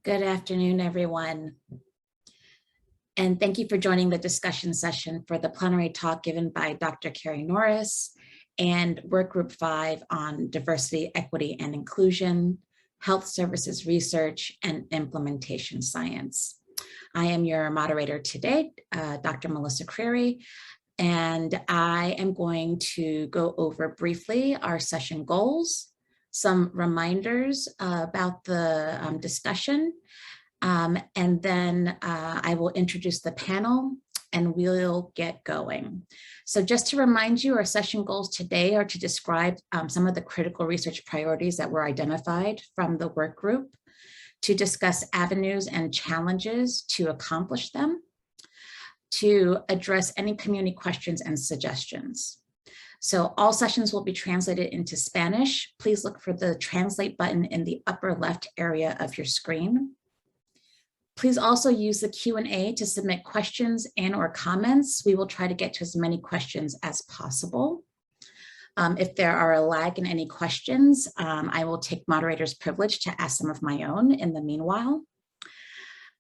Good afternoon, everyone. And thank you for joining the discussion session for the plenary talk given by Dr. Carrie Norris and Work Group 5 on Diversity, Equity, and Inclusion, Health Services Research, and Implementation Science. I am your moderator today, Dr. Melissa Creary, and I am going to go over briefly our session goals, some reminders about the discussion, and then I will introduce the panel and we'll get going. So just to remind you, our session goals today are to describe some of the critical research priorities that were identified from the work group, to discuss avenues and challenges to accomplish them, to address any community questions and suggestions. So all sessions will be translated into Spanish. Please look for the translate button in the upper left area of your screen. Please also use the Q&A to submit questions and/or comments. We will try to get to as many questions as possible. If there are a lag in any questions, I will take moderator's privilege to ask some of my own in the meanwhile.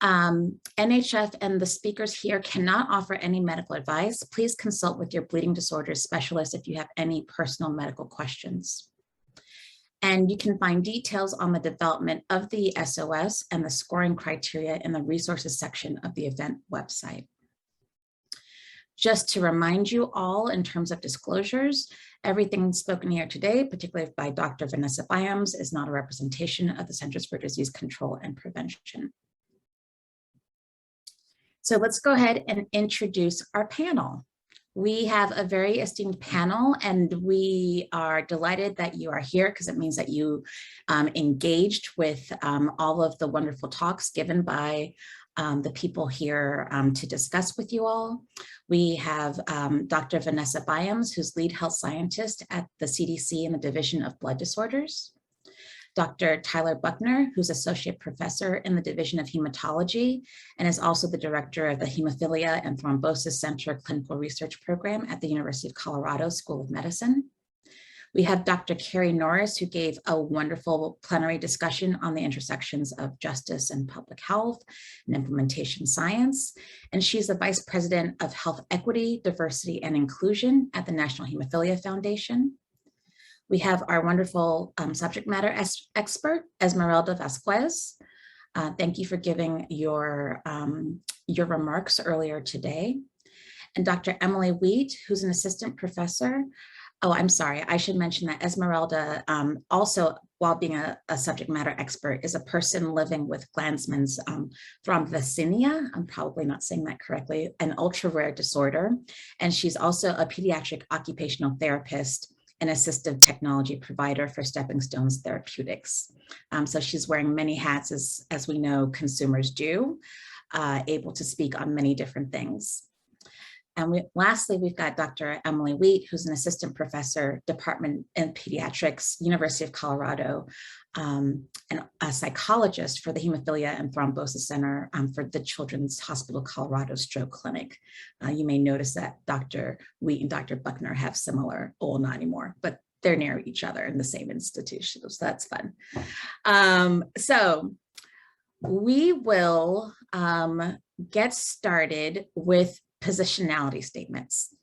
NHF and the speakers here cannot offer any medical advice. Please consult with your bleeding disorders specialist if you have any personal medical questions. And you can find details on the development of the SOS and the scoring criteria in the resources section of the event website. Just to remind you all in terms of disclosures, everything spoken here today, particularly by Dr. Vanessa Byams, is not a representation of the Centers for Disease Control and Prevention. So let's go ahead and introduce our panel. We have a very esteemed panel, and we are delighted that you are here because it means that you engaged with all of the wonderful talks given by the people here to discuss with you all. We have Dr. Vanessa Byams, who's lead health scientist at the CDC in the Division of Blood Disorders. Dr. Tyler Buckner, who's associate professor in the Division of Hematology and is also the director of the Hemophilia and Thrombosis Center Clinical Research Program at the University of Colorado School of Medicine. We have Dr. Carrie Norris, who gave a wonderful plenary discussion on the intersections of justice and public health and implementation science. And she's the Vice President of Health Equity, Diversity, and Inclusion at the National Hemophilia Foundation. We have our wonderful subject matter expert, Esmeralda Vasquez. Thank you for giving your remarks earlier today. And Dr. Emily Wheat, who's an assistant professor. Oh, I'm sorry, I should mention that Esmeralda also, while being a subject matter expert, is a person living with Glanzmann's thrombocythemia. I'm probably not saying that correctly, an ultra rare disorder. And she's also a pediatric occupational therapist and assistive technology provider for Stepping Stones Therapeutics. So she's wearing many hats, as we know consumers do, able to speak on many different things. And lastly, we've got Dr. Emily Wheat, who's an assistant professor, Department in Pediatrics, University of Colorado, and a psychologist for the Hemophilia and Thrombosis Center for the Children's Hospital Colorado Stroke Clinic. You may notice that Dr. Wheat and Dr. Buckner have similar, well, not anymore, but they're near each other in the same institution, so that's fun. So we will get started with positionality statements.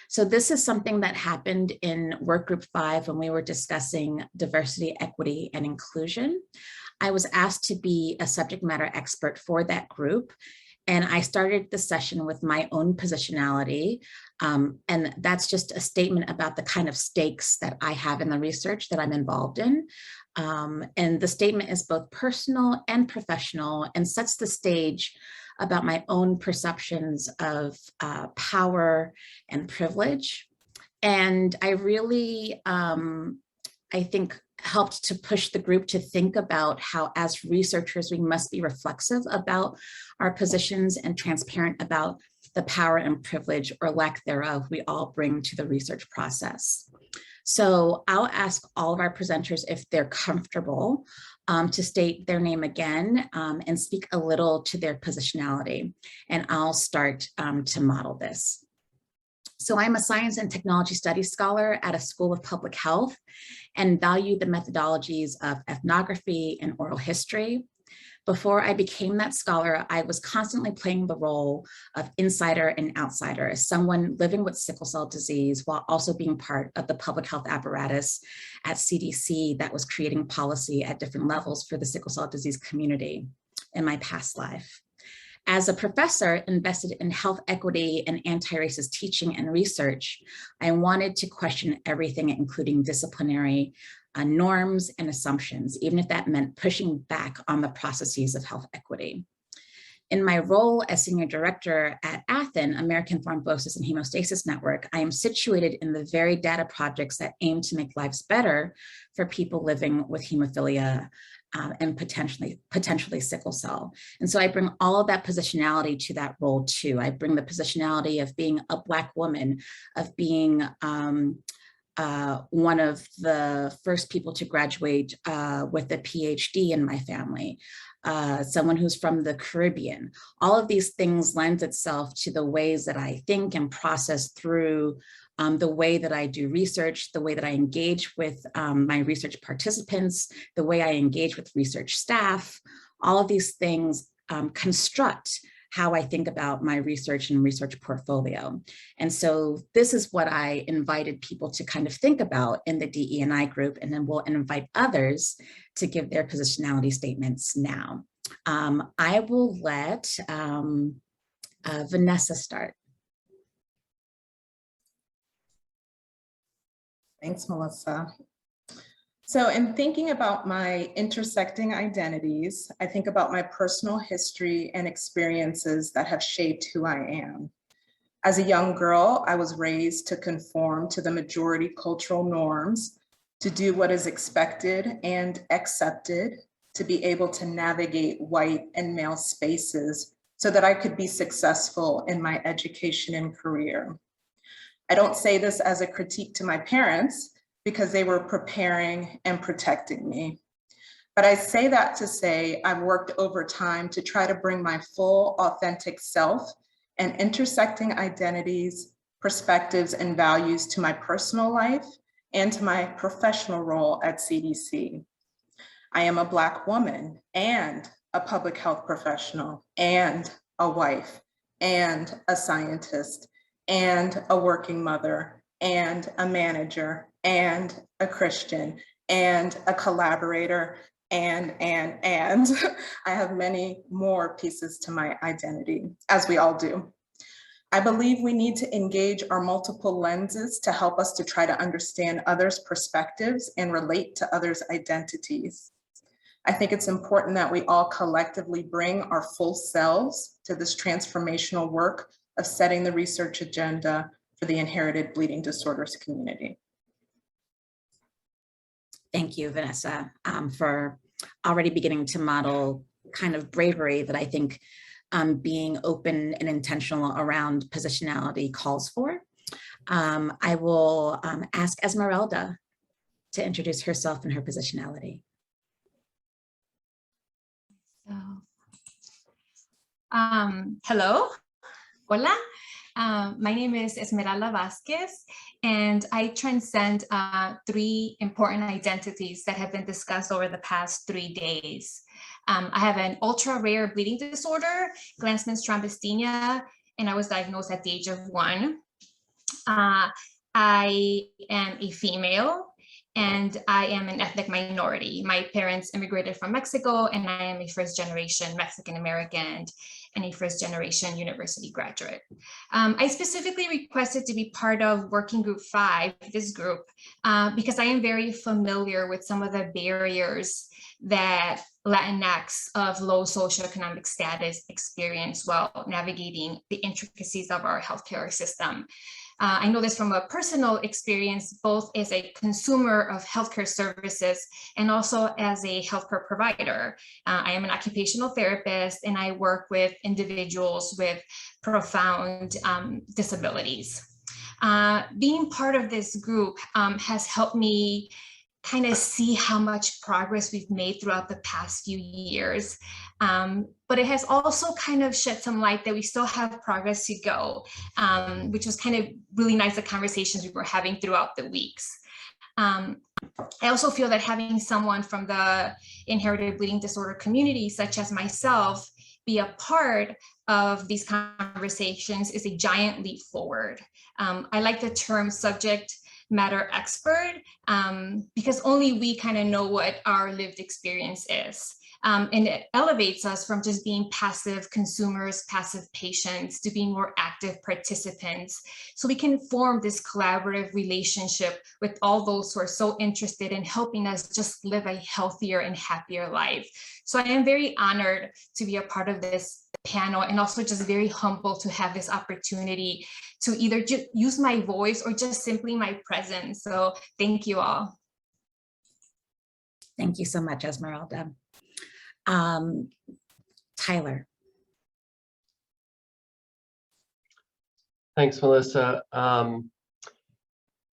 So this is something that happened in Work Group 5 when we were discussing diversity, equity, and inclusion. I was asked to be a subject matter expert for that group, and I started the session with my own positionality, and that's just a statement about the kind of stakes that I have in the research that I'm involved in. And the statement is both personal and professional and sets the stage about my own perceptions of power and privilege. And I really, I think, helped to push the group to think about how, as researchers, we must be reflexive about our positions and transparent about the power and privilege, or lack thereof, we all bring to the research process. So I'll ask all of our presenters if they're comfortable to state their name again and speak a little to their positionality. And I'll start to model this. So I'm a science and technology studies scholar at a school of public health and value the methodologies of ethnography and oral history. Before I became that scholar, I was constantly playing the role of insider and outsider, as someone living with sickle cell disease while also being part of the public health apparatus at CDC that was creating policy at different levels for the sickle cell disease community in my past life. As a professor invested in health equity and anti-racist teaching and research, I wanted to question everything, including disciplinary norms and assumptions, even if that meant pushing back on the processes of health equity. In my role as senior director at ATHEN, American Thrombosis and Hemostasis Network, I am situated in the very data projects that aim to make lives better for people living with hemophilia and potentially sickle cell. And so I bring all of that positionality to that role too. I bring the positionality of being a Black woman, of being one of the first people to graduate with a PhD in my family, someone who's from the Caribbean. All of these things lends itself to the ways that I think and process through the way that I do research, the way that I engage with my research participants, the way I engage with research staff. All of these things construct how I think about my research and research portfolio. And so this is what I invited people to kind of think about in the DE&I group, and then we'll invite others to give their positionality statements now. I will let Vanessa start. Thanks, Melissa. So in thinking about my intersecting identities, I think about my personal history and experiences that have shaped who I am. As a young girl, I was raised to conform to the majority cultural norms, to do what is expected and accepted, to be able to navigate white and male spaces so that I could be successful in my education and career. I don't say this as a critique to my parents, because they were preparing and protecting me. But I say that to say I've worked over time to try to bring my full authentic self and intersecting identities, perspectives, and values to my personal life and to my professional role at CDC. I am a Black woman and a public health professional and a wife and a scientist and a working mother and a manager and a Christian and a collaborator and I have many more pieces to my identity, as we all do. I believe we need to engage our multiple lenses to help us to try to understand others' perspectives and relate to others' identities. I think it's important that we all collectively bring our full selves to this transformational work of setting the research agenda for the inherited bleeding disorders community. Thank you, Vanessa, for already beginning to model kind of bravery that I think being open and intentional around positionality calls for. I will ask Esmeralda to introduce herself and her positionality. Hello, hola. My name is Esmeralda Vasquez, and I transcend 3 important identities that have been discussed over the past 3 days. I have an ultra-rare bleeding disorder, Glanzmann's thrombasthenia, and I was diagnosed at the age of 1. I am a female, and I am an ethnic minority. My parents immigrated from Mexico, and I am a first-generation Mexican-American and a first-generation university graduate. I specifically requested to be part of Working Group 5, this group, because I am very familiar with some of the barriers that Latinx of low socioeconomic status experience while navigating the intricacies of our healthcare system. I know this from a personal experience, both as a consumer of healthcare services and also as a healthcare provider. I am an occupational therapist, and I work with individuals with profound disabilities. Being part of this group has helped me kind of see how much progress we've made throughout the past few years. But it has also kind of shed some light that we still have progress to go, which was kind of really nice, the conversations we were having throughout the weeks. I also feel that having someone from the inherited bleeding disorder community, such as myself, be a part of these conversations is a giant leap forward. I like the term subject matter expert because only we kind of know what our lived experience is. And it elevates us from just being passive consumers, passive patients, to being more active participants. So we can form this collaborative relationship with all those who are so interested in helping us just live a healthier and happier life. So I am very honored to be a part of this panel, and also just very humble to have this opportunity to either just use my voice or just simply my presence. So thank you all. Thank you so much, Esmeralda. Tyler. Thanks, Melissa.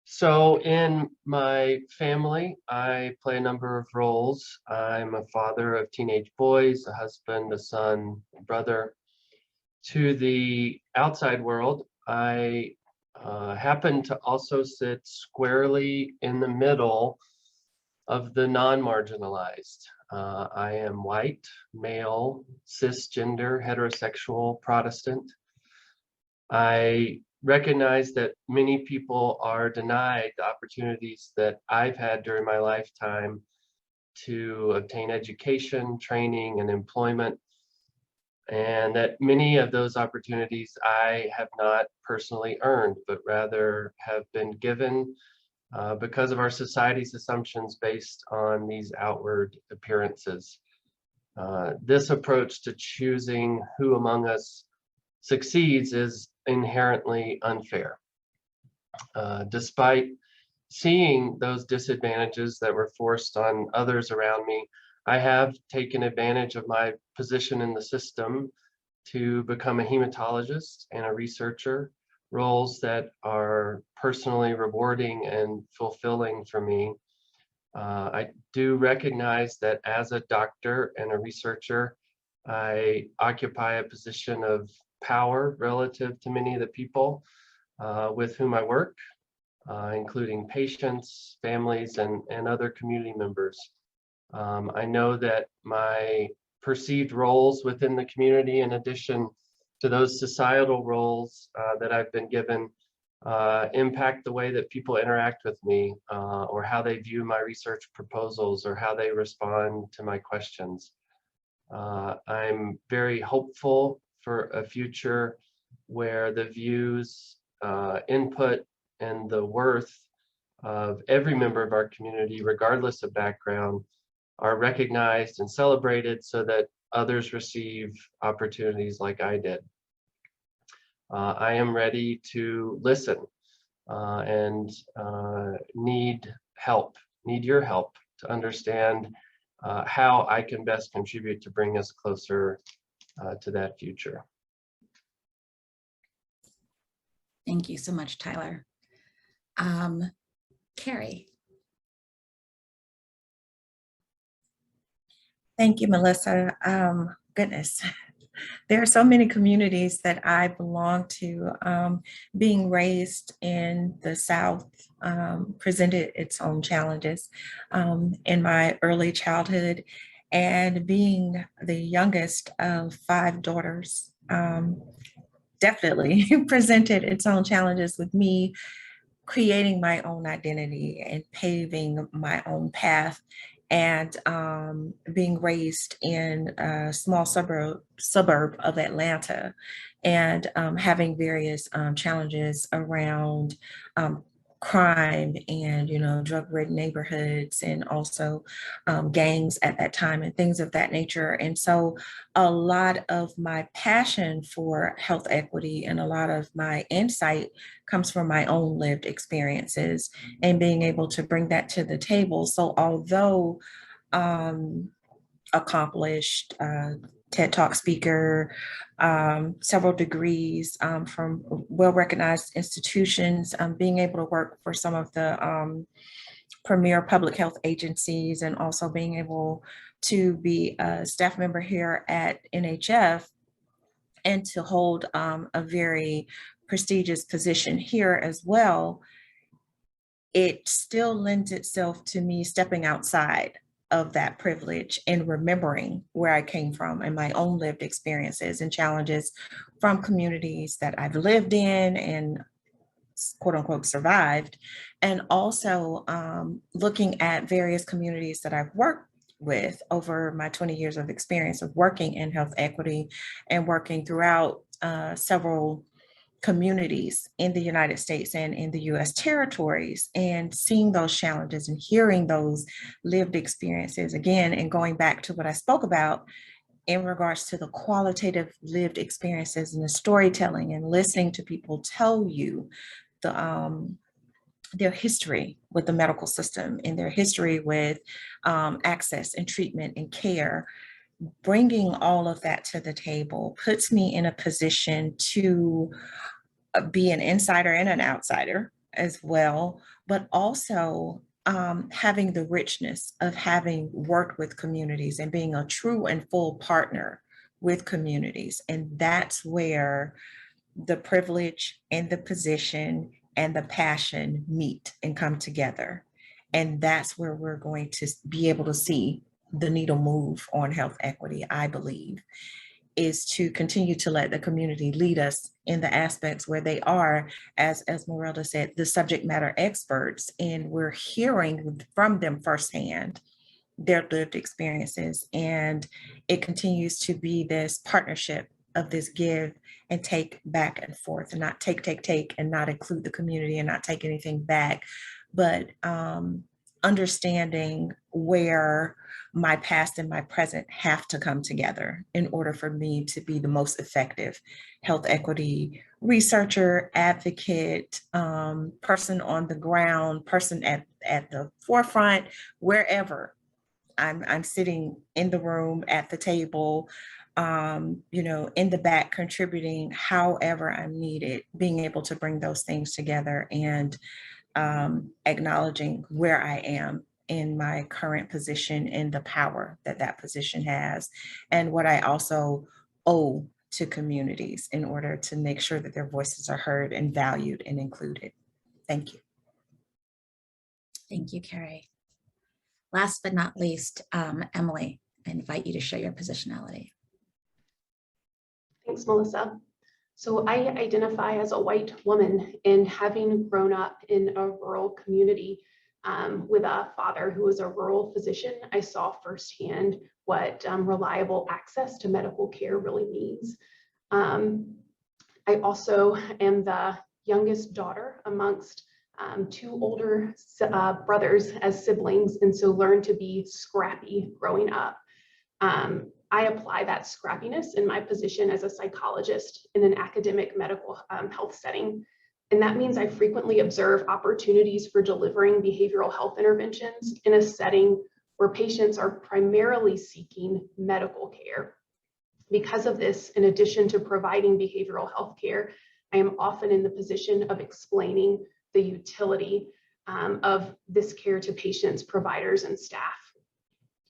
So in my family, I play a number of roles. I'm a father of teenage boys, a husband, a son, a brother. To the outside world, I happen to also sit squarely in the middle of the non-marginalized. I am white, male, cisgender, heterosexual, Protestant. I recognize that many people are denied the opportunities that I've had during my lifetime to obtain education, training, and employment, and that many of those opportunities I have not personally earned, but rather have been given because of our society's assumptions based on these outward appearances. This approach to choosing who among us succeeds is inherently unfair. Despite seeing those disadvantages that were forced on others around me, I have taken advantage of my position in the system to become a hematologist and a researcher, roles that are personally rewarding and fulfilling for me. I do recognize that as a doctor and a researcher, I occupy a position of power relative to many of the people with whom I work, including patients, families, and other community members. I know that my perceived roles within the community, in addition to those societal roles that I've been given, impact the way that people interact with me or how they view my research proposals or how they respond to my questions. I'm very hopeful for a future where the views, input, and the worth of every member of our community, regardless of background, are recognized and celebrated so that others receive opportunities like I did. I am ready to listen and need your help to understand how I can best contribute to bring us closer to that future. Thank you so much, Tyler. Carrie. Thank you, Melissa. Goodness, there are so many communities that I belong to. Being raised in the South presented its own challenges in my early childhood, and being the youngest of 5 daughters definitely presented its own challenges with me creating my own identity and paving my own path, and being raised in a small suburb of Atlanta, and having various challenges around crime and drug-ridden neighborhoods, and also gangs at that time and things of that nature. And so a lot of my passion for health equity and a lot of my insight comes from my own lived experiences and being able to bring that to the table. So although accomplished TED Talk speaker, several degrees from well-recognized institutions, being able to work for some of the premier public health agencies, and also being able to be a staff member here at NHF and to hold a very prestigious position here as well. it still lends itself to me stepping outside of that privilege and remembering where I came from and my own lived experiences and challenges from communities that I've lived in and quote unquote survived, and also looking at various communities that I've worked with over my 20 years of experience of working in health equity and working throughout several communities in the United States and in the US territories, and seeing those challenges and hearing those lived experiences again, and going back to what I spoke about in regards to the qualitative lived experiences and the storytelling and listening to people tell you their history with the medical system and their history with access and treatment and care. Bringing all of that to the table puts me in a position to be an insider and an outsider as well, but also having the richness of having worked with communities and being a true and full partner with communities. And that's where the privilege and the position and the passion meet and come together. And that's where we're going to be able to see the needle move on health equity, I believe, is to continue to let the community lead us in the aspects where they are, as Esmeralda said, the subject matter experts, and we're hearing from them firsthand their lived experiences. And it continues to be this partnership of this give and take back and forth, and not take, and not include the community and not take anything back, but understanding where my past and my present have to come together in order for me to be the most effective health equity researcher, advocate, person on the ground, person at the forefront, wherever I'm sitting in the room, at the table, in the back, contributing however I'm needed, being able to bring those things together and acknowledging where I am in my current position and the power that that position has, and what I also owe to communities in order to make sure that their voices are heard and valued and included. Thank you. Thank you, Carrie. Last but not least, Emily, I invite you to share your positionality. Thanks, Melissa. So I identify as a white woman, and having grown up in a rural community with a father who was a rural physician, I saw firsthand what reliable access to medical care really means. I also am the youngest daughter amongst two older brothers as siblings, and so learned to be scrappy growing up. I apply that scrappiness in my position as a psychologist in an academic medical health setting. And that means I frequently observe opportunities for delivering behavioral health interventions in a setting where patients are primarily seeking medical care. Because of this, in addition to providing behavioral health care, I am often in the position of explaining the utility of this care to patients, providers, and staff.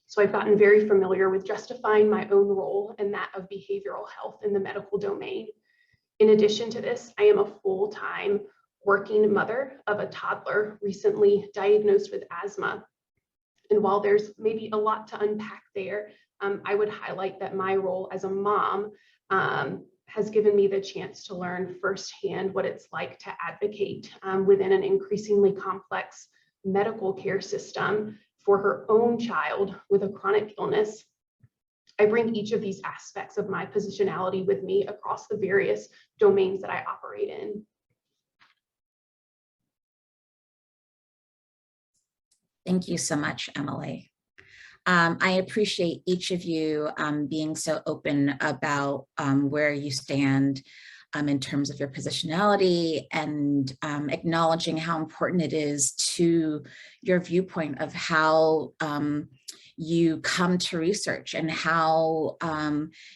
So I've gotten very familiar with justifying my own role and that of behavioral health in the medical domain. In addition to this, I am a full-time working mother of a toddler recently diagnosed with asthma. And while there's maybe a lot to unpack there, I would highlight that my role as a mom has given me the chance to learn firsthand what it's like to advocate within an increasingly complex medical care system for her own child with a chronic illness. I bring each of these aspects of my positionality with me across the various domains that I operate in. Thank you so much, Emily. I appreciate each of you being so open about where you stand in terms of your positionality, and acknowledging how important it is to your viewpoint of how you come to research, and how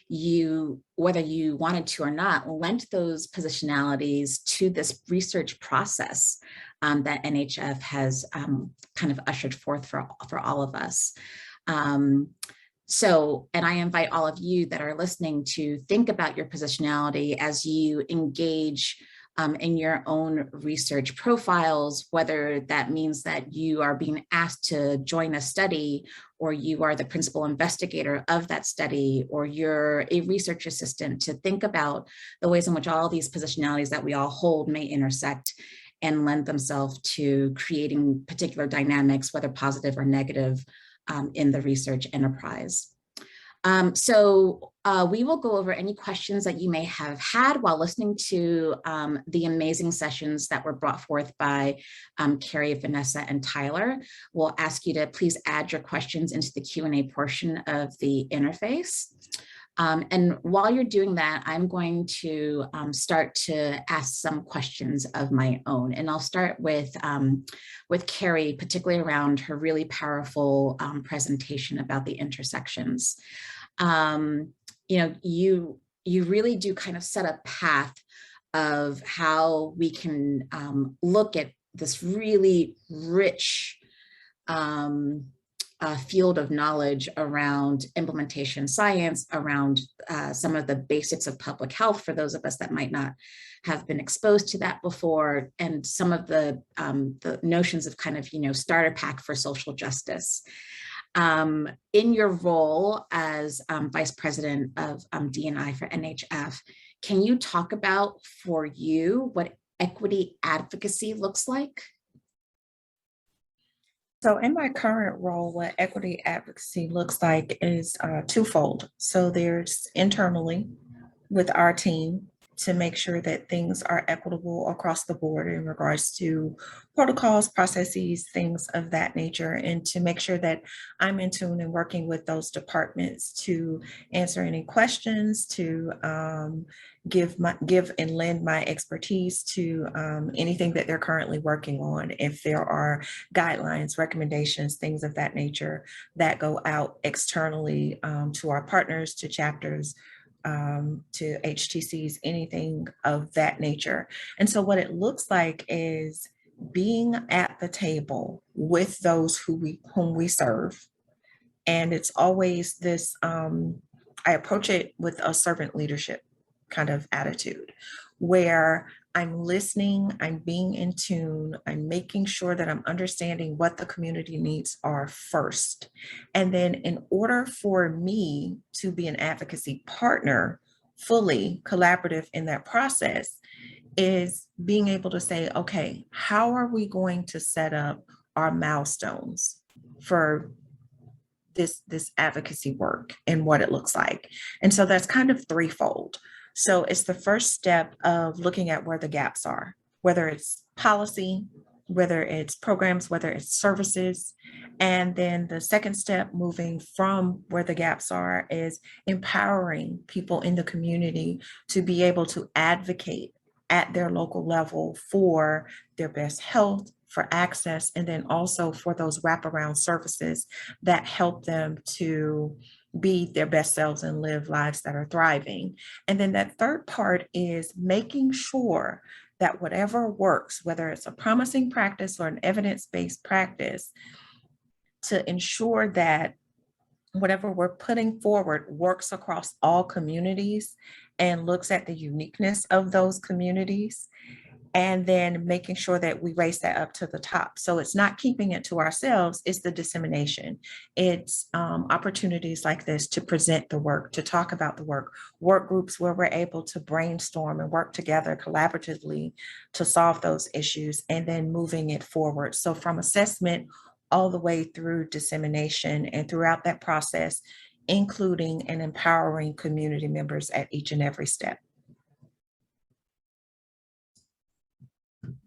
you, whether you wanted to or not, lent those positionalities to this research process that NHF has kind of ushered forth for all of us. And I invite all of you that are listening to think about your positionality as you engage in your own research profiles, whether that means that you are being asked to join a study, or you are the principal investigator of that study, or you're a research assistant, to think about the ways in which all these positionalities that we all hold may intersect and lend themselves to creating particular dynamics, whether positive or negative, in the research enterprise. We will go over any questions that you may have had while listening to the amazing sessions that were brought forth by Carrie, Vanessa, and Tyler. We'll ask you to please add your questions into the Q&A portion of the interface. And while you're doing that, I'm going to start to ask some questions of my own. And I'll start with Carrie, particularly around her really powerful presentation about the intersections. You really do kind of set a path of how we can look at this really rich field of knowledge around implementation science, around some of the basics of public health for those of us that might not have been exposed to that before, and some of the notions of kind of, starter pack for social justice. In your role as Vice President of D&I for NHF, can you talk about for you what equity advocacy looks like? So in my current role, what equity advocacy looks like is twofold. So there's internally with our team to make sure that things are equitable across the board in regards to protocols, processes, things of that nature, and to make sure that I'm in tune and working with those departments to answer any questions, to give and lend my expertise to anything that they're currently working on. If there are guidelines, recommendations, things of that nature that go out externally to our partners, to chapters, to HTCs, anything of that nature. And so what it looks like is being at the table with those whom we serve. And it's always this, I approach it with a servant leadership kind of attitude, where I'm listening, I'm being in tune, I'm making sure that I'm understanding what the community needs are first. And then in order for me to be an advocacy partner, fully collaborative in that process, is being able to say, okay, how are we going to set up our milestones for this advocacy work and what it looks like? And so that's kind of threefold. So it's the first step of looking at where the gaps are, whether it's policy, whether it's programs, whether it's services. And then the second step, moving from where the gaps are, is empowering people in the community to be able to advocate at their local level for their best health, for access, and then also for those wraparound services that help them to be their best selves and live lives that are thriving. And then that third part is making sure that whatever works, whether it's a promising practice or an evidence-based practice, to ensure that whatever we're putting forward works across all communities and looks at the uniqueness of those communities, and then making sure that we raise that up to the top. So it's not keeping it to ourselves, it's the dissemination. It's opportunities like this to present the work, to talk about the work groups where we're able to brainstorm and work together collaboratively to solve those issues, and then moving it forward. So from assessment all the way through dissemination, and throughout that process, including and empowering community members at each and every step.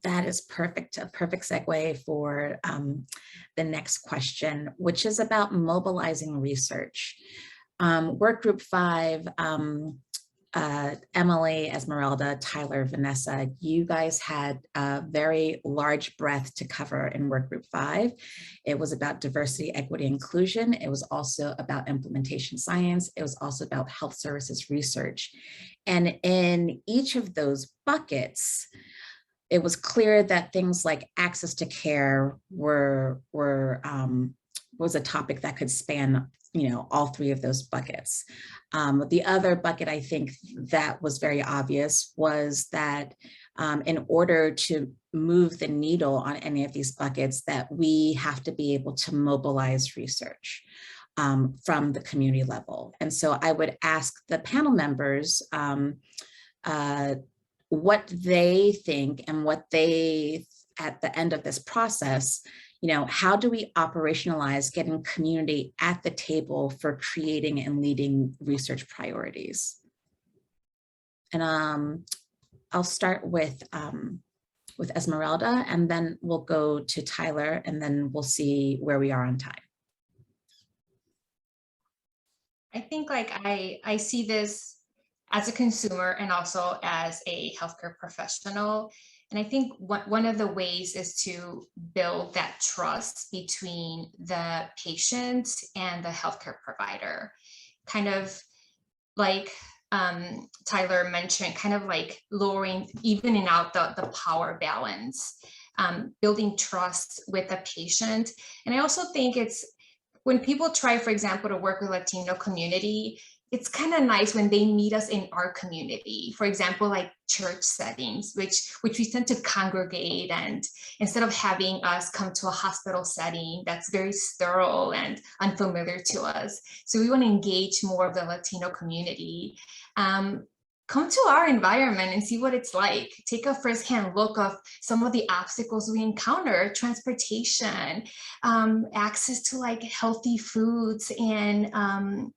That is perfect, a perfect segue for the next question, which is about mobilizing research. Work group 5, Emily, Esmeralda, Tyler, Vanessa, you guys had a very large breadth to cover in work group 5. It was about diversity, equity, inclusion. It was also about implementation science. It was also about health services research. And in each of those buckets, it was clear that things like access to care was a topic that could span all three of those buckets. The other bucket I think that was very obvious was that in order to move the needle on any of these buckets, that we have to be able to mobilize research from the community level. And so I would ask the panel members what they think and what they, at the end of this process, how do we operationalize getting community at the table for creating and leading research priorities? And I'll start with Esmeralda, and then we'll go to Tyler, and then we'll see where we are on time. I think I see this as a consumer and also as a healthcare professional. And I think one of the ways is to build that trust between the patient and the healthcare provider. Kind of like Tyler mentioned, kind of like evening out the power balance, building trust with the patient. And I also think it's, when people try, for example, to work with Latino community, it's kind of nice when they meet us in our community, for example, like church settings, which we tend to congregate, and instead of having us come to a hospital setting that's very sterile and unfamiliar to us. So we want to engage more of the Latino community. Come to our environment and see what it's like. Take a firsthand look of some of the obstacles we encounter: transportation, access to like healthy foods and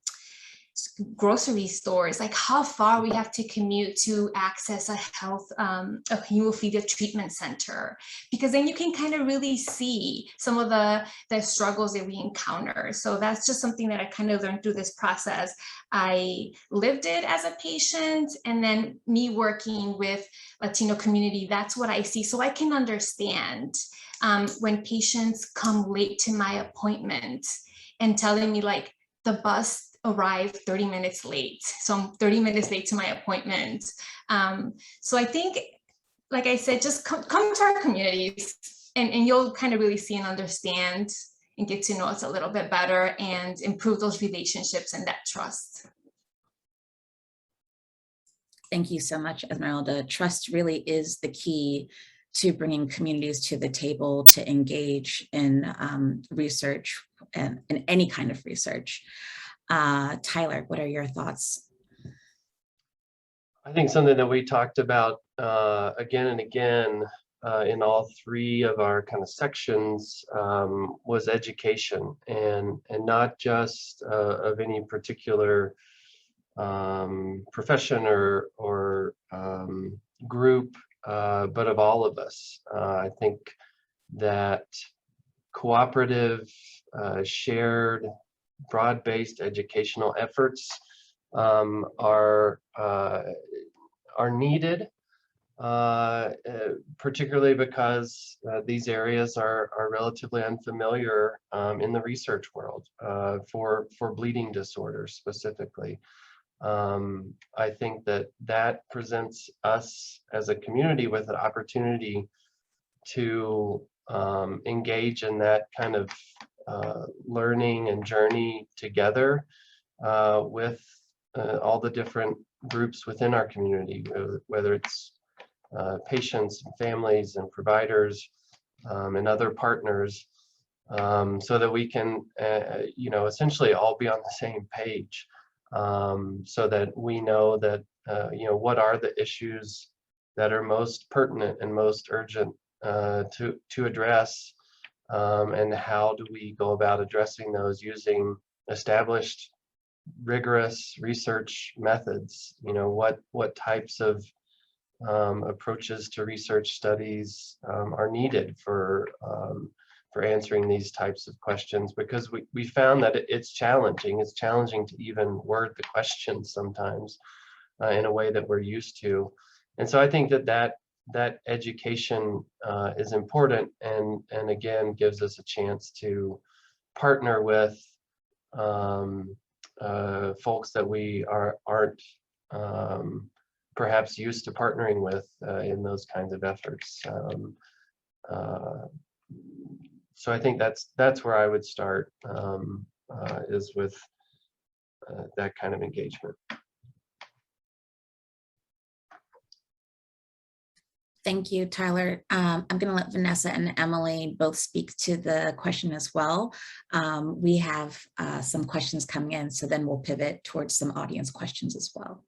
grocery stores, like how far we have to commute to access a hemophilia treatment center, because then you can kind of really see some of the struggles that we encounter. So that's just something that I kind of learned through this process. I lived it as a patient, and then me working with Latino community, that's what I see. So I can understand when patients come late to my appointment and telling me like the bus arrived 30 minutes late. So I'm 30 minutes late to my appointment. So I think, like I said, just come to our communities and you'll kind of really see and understand and get to know us a little bit better and improve those relationships and that trust. Thank you so much, Esmeralda. Trust really is the key to bringing communities to the table to engage in research and in any kind of research. Tyler, what are your thoughts? I think something that we talked about again and again in all three of our kind of sections was education, and not just of any particular profession or group, but of all of us. I think that cooperative, shared, broad-based educational efforts are needed, particularly because these areas are relatively unfamiliar in the research world for bleeding disorders specifically. I think that presents us as a community with an opportunity to engage in that kind of learning and journey together with all the different groups within our community, whether it's patients and families and providers and other partners, so that we can essentially all be on the same page, so that we know that what are the issues that are most pertinent and most urgent to address, and how do we go about addressing those using established rigorous research methods. What types of approaches to research studies are needed for answering these types of questions, because we found that it's challenging. It's challenging to even word the questions sometimes in a way that we're used to. And so I think that education is important, and again gives us a chance to partner with folks that we aren't perhaps used to partnering with in those kinds of efforts. So I think that's where I would start. is with that kind of engagement. Thank you, Tyler. I'm going to let Vanessa and Emily both speak to the question as well. We have some questions coming in, so then we'll pivot towards some audience questions as well.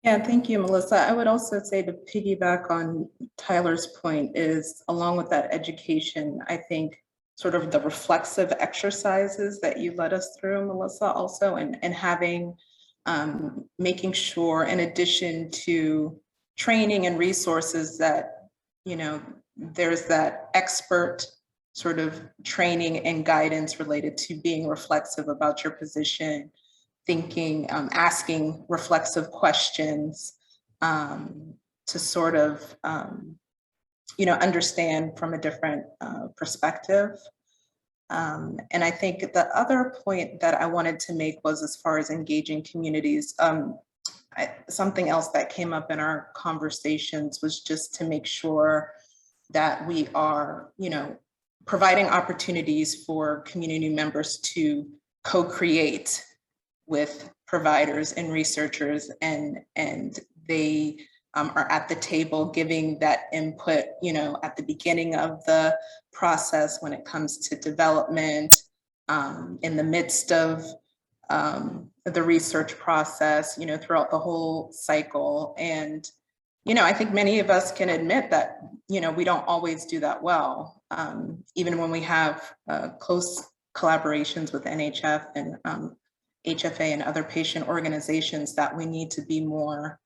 Yeah, thank you, Melissa. I would also say, to piggyback on Tyler's point, is along with that education, I think sort of the reflexive exercises that you led us through, Melissa, also, and having, making sure, in addition to training and resources, that, you know, there's that expert sort of training and guidance related to being reflexive about your position, thinking, asking reflexive questions, to sort of, you know, understand from a different perspective. And I think the other point that I wanted to make was, as far as engaging communities, something else that came up in our conversations was just to make sure that we are, you know, providing opportunities for community members to co-create with providers and researchers, and they are at the table giving that input, you know, at the beginning of the process when it comes to development, in the midst of the research process, you know, throughout the whole cycle. And, you know, I think many of us can admit that, you know, we don't always do that well, even when we have close collaborations with NHF and HFA and other patient organizations, that we need to be more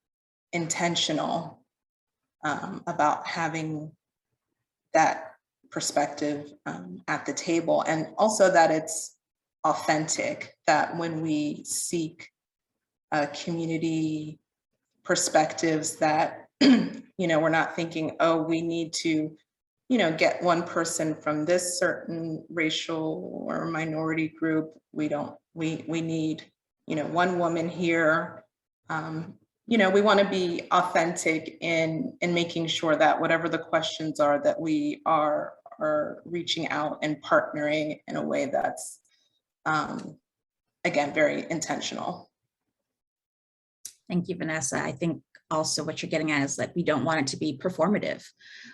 intentional about having that perspective at the table, and also that it's authentic, that when we seek community perspectives, that, you know, we're not thinking, oh, we need to, you know, get one person from this certain racial or minority group. We need, you know, one woman here. You know, we want to be authentic in making sure that whatever the questions are, that we are reaching out and partnering in a way that's, again, very intentional. Thank you, Vanessa. I think also what you're getting at is that we don't want it to be performative.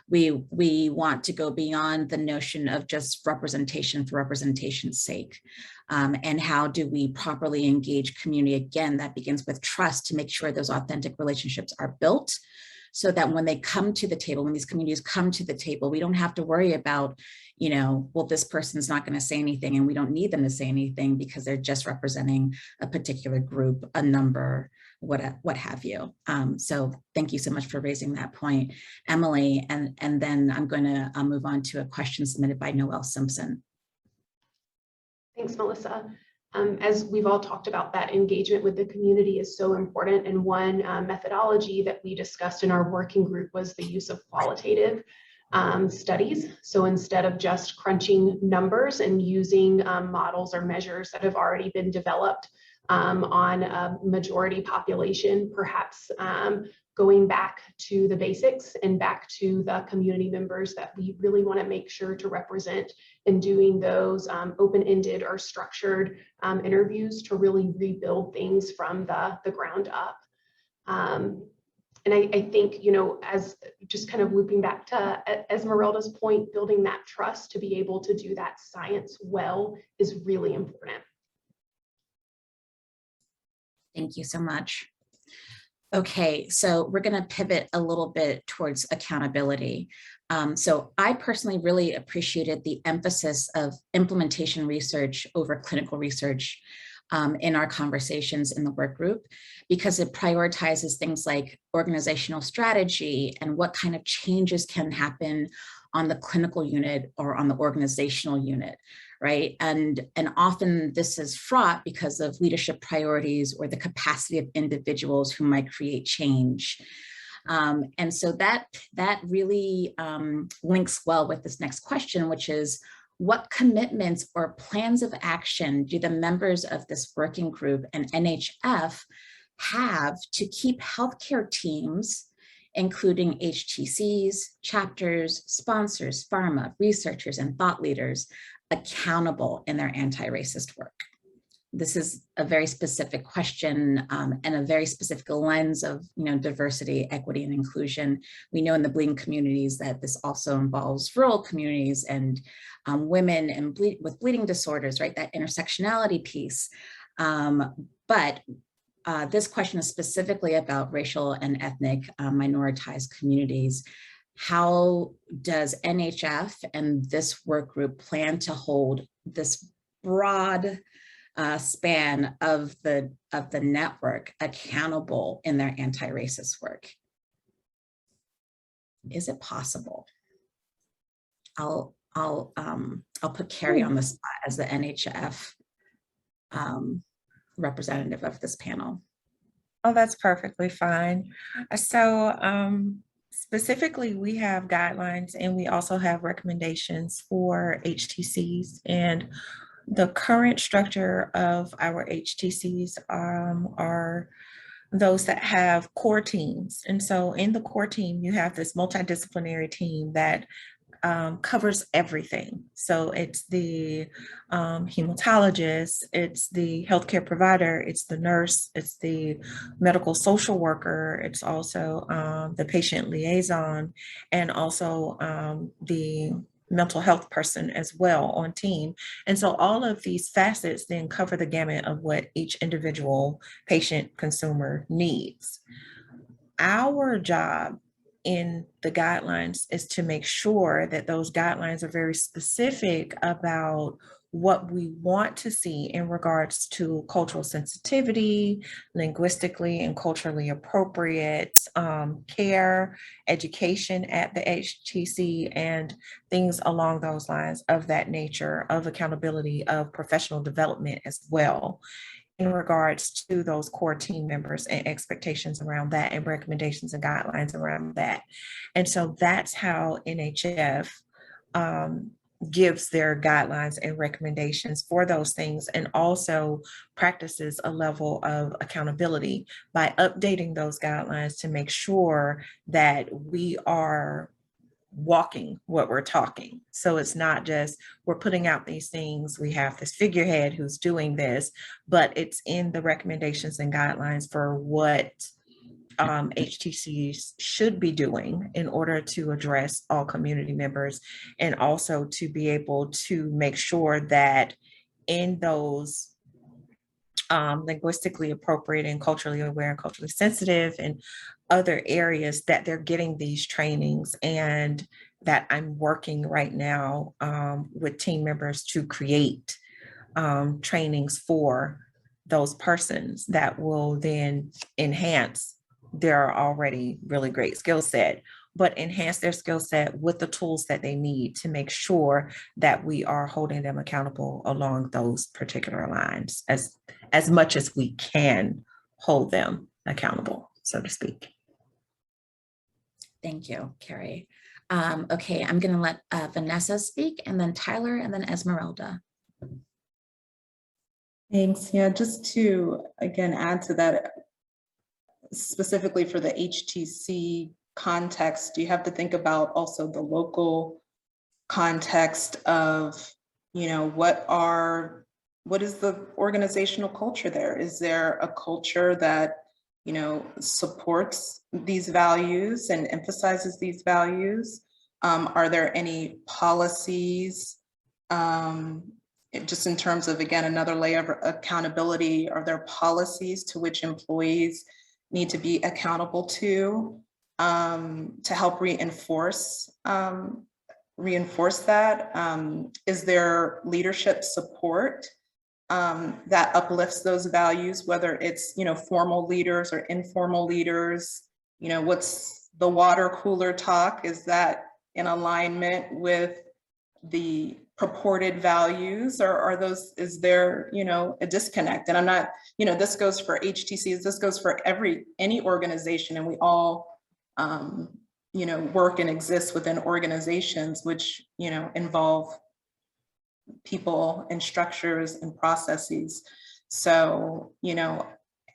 We want to go beyond the notion of just representation for representation's sake. And how do we properly engage community? Again, that begins with trust, to make sure those authentic relationships are built, so that when they come to the table, when these communities come to the table, we don't have to worry about, you know, well, this person's not going to say anything, and we don't need them to say anything because they're just representing a particular group, a number, what have you. So thank you so much for raising that point, Emily. And then I'm going to move on to a question submitted by Noelle Simpson. Thanks, Melissa. As we've all talked about, that engagement with the community is so important. And one methodology that we discussed in our working group was the use of qualitative studies. So instead of just crunching numbers and using models or measures that have already been developed on a majority population, perhaps going back to the basics and back to the community members that we really want to make sure to represent, and doing those open-ended or structured interviews to really rebuild things from the ground up. And I think, you know, as just kind of looping back to Esmeralda's point, building that trust to be able to do that science well is really important. Thank you so much. Okay, so we're going to pivot a little bit towards accountability. So I personally really appreciated the emphasis of implementation research over clinical research in our conversations in the work group, because it prioritizes things like organizational strategy and what kind of changes can happen on the clinical unit or on the organizational unit, right? And often this is fraught because of leadership priorities or the capacity of individuals who might create change. And so that really links well with this next question, which is, what commitments or plans of action do the members of this working group and NHF have to keep healthcare teams, including HTCs, chapters, sponsors, pharma, researchers, and thought leaders, accountable in their anti-racist work? This is a very specific question and a very specific lens of diversity, equity, and inclusion. We know in the bleeding communities that this also involves rural communities and women and with bleeding disorders, right? That intersectionality piece. But this question is specifically about racial and ethnic minoritized communities. How does NHF and this work group plan to hold this broad span of the network accountable in their anti-racist work? Is it possible? I'll put Carrie on the spot as the NHF representative of this panel. Oh, that's perfectly fine. So specifically, we have guidelines and we also have recommendations for HTCs, and the current structure of our HTCs are those that have core teams. And so in the core team, you have this multidisciplinary team that covers everything. So it's the hematologist, it's the healthcare provider, it's the nurse, it's the medical social worker, it's also the patient liaison, and also the mental health person as well on team. And so all of these facets then cover the gamut of what each individual patient consumer needs. Our job in the guidelines is to make sure that those guidelines are very specific about what we want to see in regards to cultural sensitivity, linguistically and culturally appropriate care, education at the HTC, and things along those lines of that nature, of accountability, of professional development as well, in regards to those core team members and expectations around that and recommendations and guidelines around that. And so that's how NHF gives their guidelines and recommendations for those things, and also practices a level of accountability by updating those guidelines to make sure that we are walking what we're talking. So it's not just we're putting out these things, we have this figurehead who's doing this, but it's in the recommendations and guidelines for what HTCs should be doing in order to address all community members, and also to be able to make sure that in those linguistically appropriate and culturally aware and culturally sensitive and other areas that they're getting these trainings, and that I'm working right now with team members to create trainings for those persons that will then enhance their already really great skill set, but enhance their skill set with the tools that they need to make sure that we are holding them accountable along those particular lines as much as we can hold them accountable, so to speak. Thank you, Carrie. Okay, I'm going to let Vanessa speak, and then Tyler, and then Esmeralda. Thanks. Yeah, just to, again, add to that, specifically for the HTC context, you have to think about also the local context of, what is the organizational culture there? Is there a culture that, supports these values and emphasizes these values? Are there any policies, just in terms of, again, another layer of accountability, are there policies to which employees need to be accountable to help reinforce that? Is there leadership support that uplifts those values, whether it's formal leaders or informal leaders? What's the water cooler talk? Is that in alignment with the purported values, or is there a disconnect? And I'm not, this goes for HTCs, this goes for any organization, and we all work and exist within organizations which involve people and structures and processes. So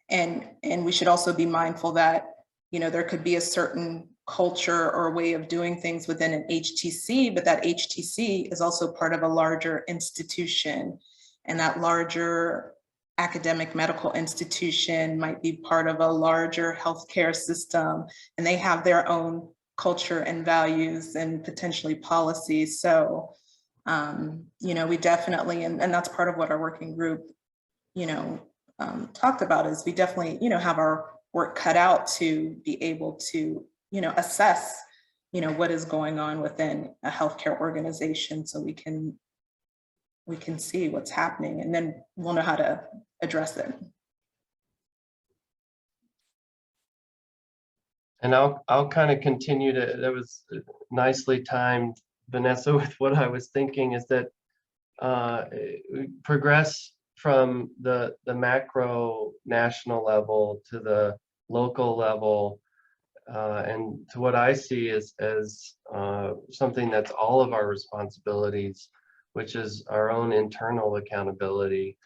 and we should also be mindful that there could be a certain culture or way of doing things within an HTC, but that HTC is also part of a larger institution, and that larger academic medical institution might be part of a larger healthcare system, and they have their own culture and values and potentially policies. So, you know, we definitely, and that's part of what our working group, you know, talked about, is we definitely, you know, have our work cut out to be able to, you know, assess, you know, what is going on within a healthcare organization, so we can see what's happening, and then we'll know how to address it. And I'll kind of continue to, that was nicely timed, Vanessa, with what I was thinking, is that progress from the macro national level to the local level, and to what I see as something that's all of our responsibilities, which is our own internal accountability,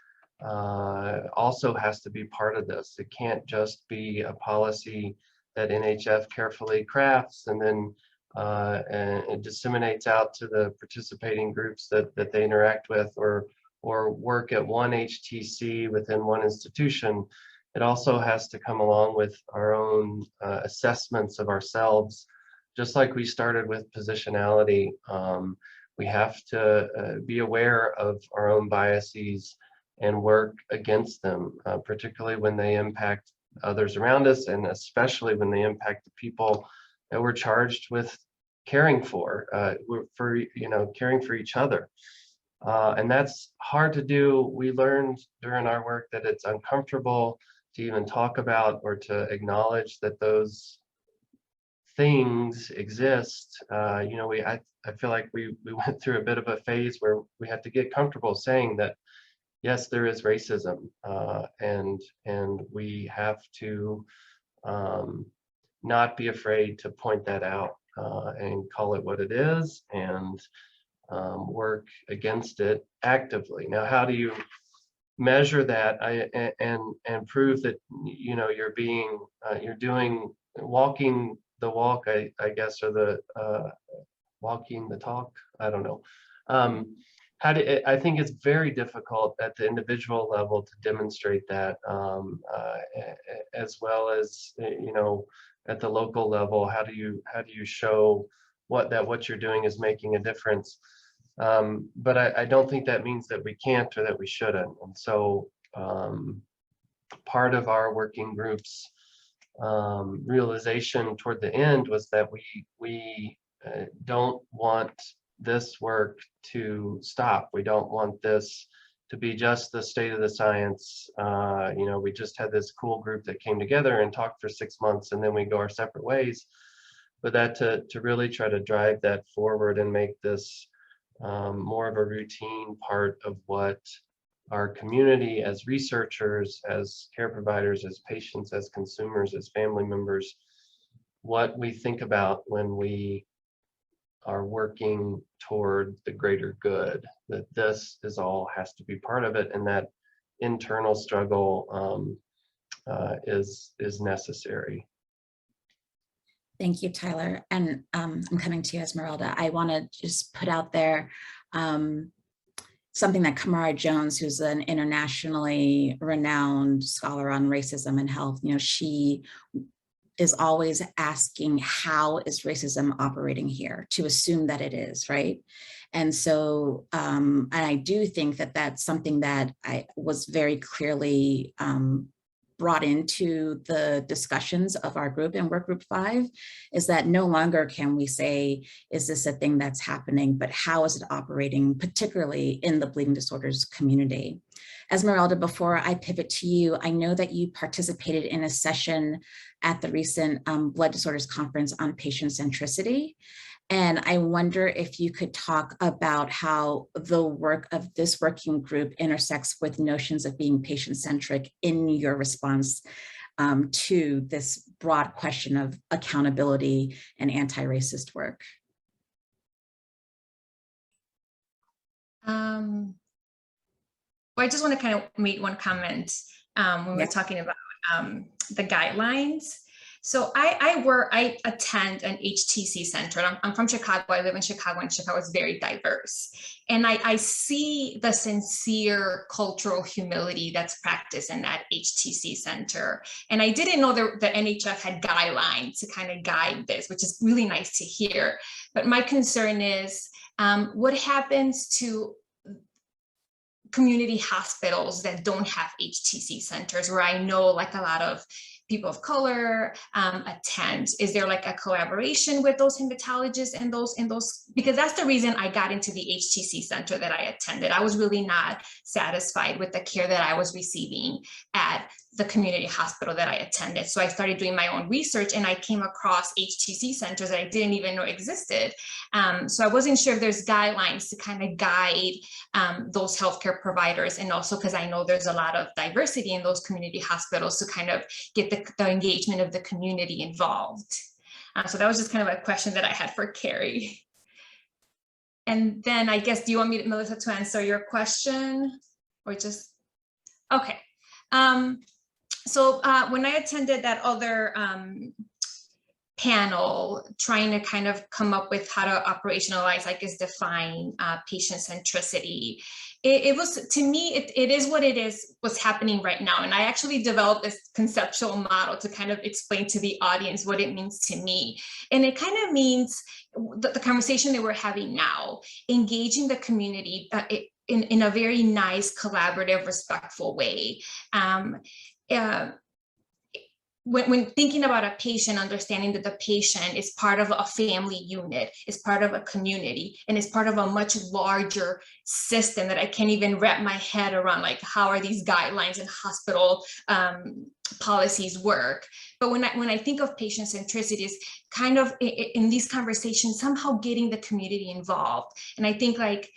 also has to be part of this. It can't just be a policy that NHF carefully crafts and then and disseminates out to the participating groups that they interact with, or work at one HTC within one institution. It also has to come along with our own assessments of ourselves. Just like we started with positionality, we have to be aware of our own biases and work against them, particularly when they impact others around us, and especially when they impact the people that we're charged with caring for, caring for each other. And that's hard to do. We learned during our work that it's uncomfortable to even talk about or to acknowledge that those things exist. I feel like we went through a bit of a phase where we had to get comfortable saying that, yes, there is racism, and we have to not be afraid to point that out and call it what it is, and work against it actively. Now, how do you measure that and prove that you're walking the walk, I guess, or the walking the talk? I don't know. I think it's very difficult at the individual level to demonstrate that, as well as, at the local level. How do you show what you're doing is making a difference? But I don't think that means that we can't or that we shouldn't. And so part of our working group's realization toward the end was that we don't want this work to stop. We don't want this to be just the state of the science. We just had this cool group that came together and talked for 6 months, and then we go our separate ways. But that to really try to drive that forward and make this more of a routine part of what our community, as researchers, as care providers, as patients, as consumers, as family members, what we think about when we are working toward the greater good, that this has to be part of it, and that internal struggle is necessary. Thank you, Tyler. And I'm coming to you, Esmeralda. I want to just put out there something that Kamara Jones, who's an internationally renowned scholar on racism and health, she is always asking, how is racism operating here, to assume that it is, right? And so, and I do think that that's something that I was very clearly brought into the discussions of our group in Work Group 5, is that no longer can we say, is this a thing that's happening, but how is it operating, particularly in the bleeding disorders community? Esmeralda, before I pivot to you, I know that you participated in a session at the recent Blood Disorders Conference on Patientcentricity. And I wonder if you could talk about how the work of this working group intersects with notions of being patient-centric in your response to this broad question of accountability and anti-racist work. Well, I just want to kind of make one comment when we're talking about the guidelines. So I attend an HTC center. I'm from Chicago. I live in Chicago, and Chicago is very diverse. And I see the sincere cultural humility that's practiced in that HTC center. And I didn't know the NHF had guidelines to kind of guide this, which is really nice to hear. But my concern is what happens to community hospitals that don't have HTC centers, where I know like a lot of people of color attend? Is there like a collaboration with those hematologists and those, because that's the reason I got into the HTC center that I attended. I was really not satisfied with the care that I was receiving at the community hospital that I attended. So I started doing my own research, and I came across HTC centers that I didn't even know existed. So I wasn't sure if there's guidelines to kind of guide those healthcare providers, and also because I know there's a lot of diversity in those community hospitals, to kind of get the engagement of the community involved. So that was just kind of a question that I had for Carrie. And then I guess, do you want me, Melissa, to answer your question, or just, okay. So when I attended that other panel, trying to kind of come up with how to operationalize, I guess, define patient centricity, it was, to me, it is what it is, what's happening right now. And I actually developed this conceptual model to kind of explain to the audience what it means to me. And it kind of means the conversation that we're having now, engaging the community in a very nice, collaborative, respectful way. When thinking about a patient, understanding that the patient is part of a family unit, is part of a community, and is part of a much larger system that I can't even wrap my head around, like how are these guidelines and hospital policies work. But when I think of patient centricity, is kind of in these conversations, somehow getting the community involved. And I think like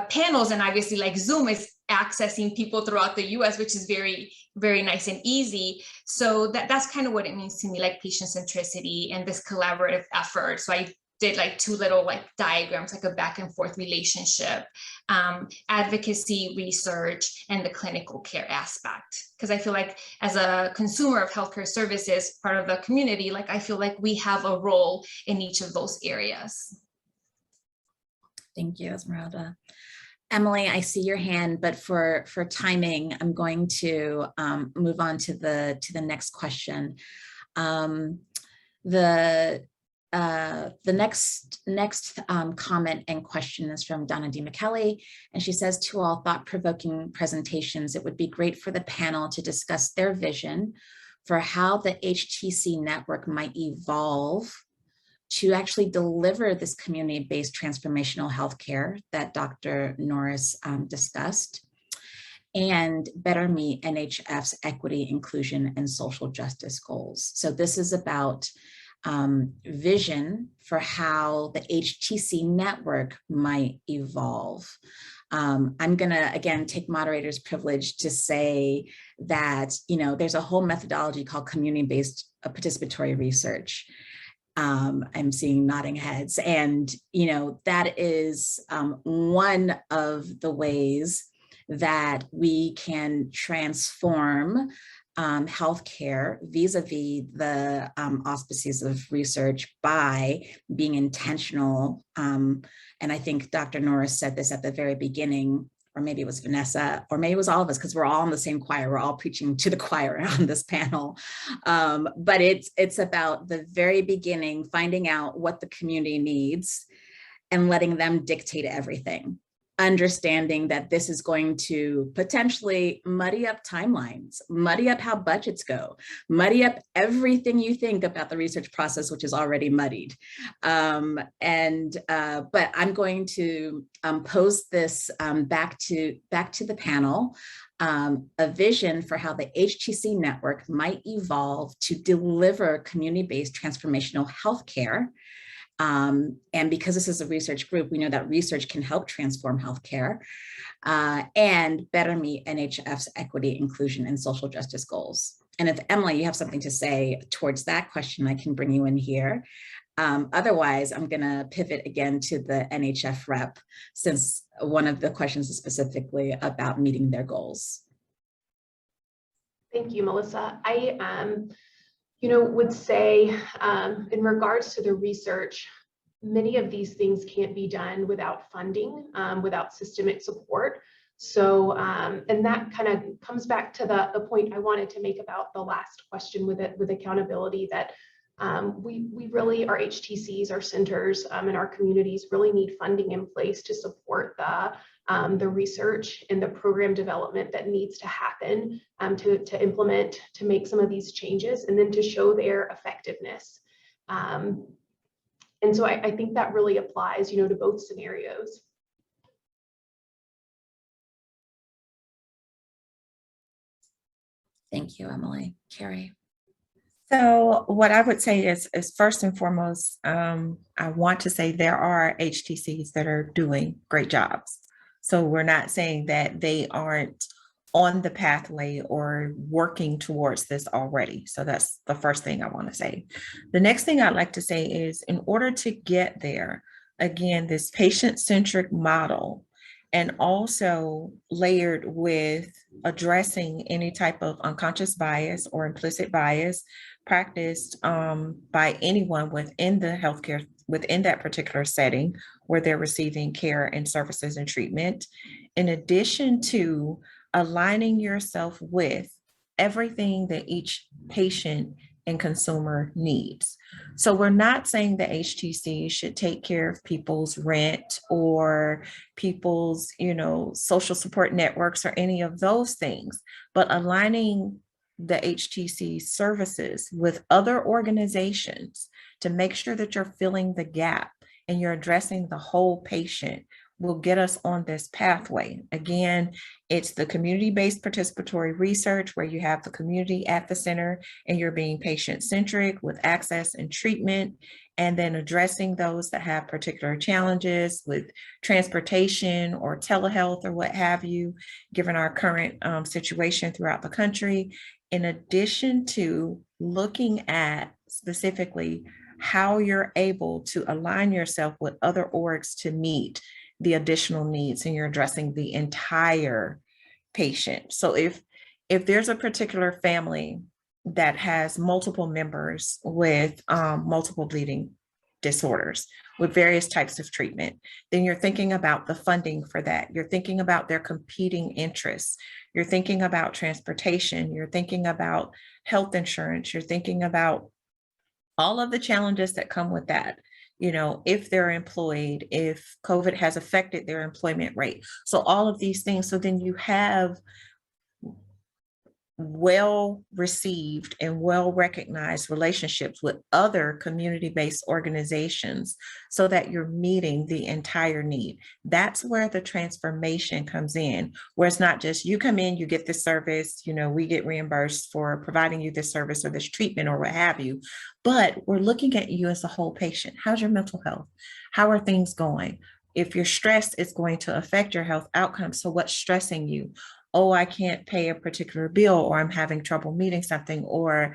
panels, and obviously like Zoom is accessing people throughout the US, which is very, very nice and easy. So that's kind of what it means to me, like patient centricity and this collaborative effort. So I did like two little like diagrams, like a back and forth relationship, advocacy, research, and the clinical care aspect. Because I feel like as a consumer of healthcare services, part of the community, like I feel like we have a role in each of those areas. Thank you, Esmeralda. Emily, I see your hand, but for timing, I'm going to move on to the next question. The next comment and question is from Donna D. McKelly, and she says, to all thought-provoking presentations, it would be great for the panel to discuss their vision for how the HTC network might evolve to actually deliver this community-based transformational healthcare that Dr. Norris discussed, and better meet NHF's equity, inclusion, and social justice goals. So this is about vision for how the HTC network might evolve. I'm gonna, again, take moderator's privilege to say that, you know, there's a whole methodology called community-based participatory research. I'm seeing nodding heads, and you know that is one of the ways that we can transform healthcare vis-a-vis the auspices of research by being intentional. And I think Dr. Norris said this at the very beginning, or maybe it was Vanessa, or maybe it was all of us, because we're all in the same choir. We're all preaching to the choir on this panel. But it's about the very beginning, finding out what the community needs and letting them dictate everything. Understanding that this is going to potentially muddy up timelines, muddy up how budgets go, muddy up everything you think about the research process, which is already muddied. But I'm going to pose this back to the panel, a vision for how the HTC network might evolve to deliver community-based transformational healthcare. And because this is a research group, we know that research can help transform healthcare and better meet NHF's equity, inclusion, and social justice goals. And if Emily, you have something to say towards that question, I can bring you in here. Otherwise, I'm going to pivot again to the NHF rep, since one of the questions is specifically about meeting their goals. Thank you, Melissa. would say in regards to the research, many of these things can't be done without funding, without systemic support. So, and that kind of comes back to the point I wanted to make about the last question with accountability, that we really, our HTCs, our centers, and our communities really need funding in place to support the research and the program development that needs to happen to implement, to make some of these changes, and then to show their effectiveness. And so I think that really applies, to both scenarios. Thank you, Emily. Carrie. So what I would say is first and foremost, I want to say there are HTCs that are doing great jobs. So we're not saying that they aren't on the pathway or working towards this already. So that's the first thing I want to say. The next thing I'd like to say is, in order to get there, again, this patient-centric model, and also layered with addressing any type of unconscious bias or implicit bias practiced by anyone within the healthcare, within that particular setting where they're receiving care and services and treatment, in addition to aligning yourself with everything that each patient and consumer needs. So we're not saying that HTC should take care of people's rent or people's, social support networks or any of those things, but aligning the HTC services with other organizations to make sure that you're filling the gap and you're addressing the whole patient will get us on this pathway. Again, it's the community-based participatory research where you have the community at the center and you're being patient-centric with access and treatment, and then addressing those that have particular challenges with transportation or telehealth or what have you, given our current situation throughout the country, in addition to looking at specifically how you're able to align yourself with other orgs to meet the additional needs, and you're addressing the entire patient. So if there's a particular family that has multiple members with multiple bleeding disorders with various types of treatment, then you're thinking about the funding for that. You're thinking about their competing interests. You're thinking about transportation. You're thinking about health insurance. You're thinking about all of the challenges that come with that. If they're employed, if COVID has affected their employment rate. So all of these things. So then you have well received and well recognized relationships with other community-based organizations so that you're meeting the entire need. That's where the transformation comes in, where it's not just you come in, you get this service, we get reimbursed for providing you this service or this treatment or what have you, but we're looking at you as a whole patient. How's your mental health? How are things going? If you're stressed, it's going to affect your health outcomes. So what's stressing you? Oh, I can't pay a particular bill, or I'm having trouble meeting something, or,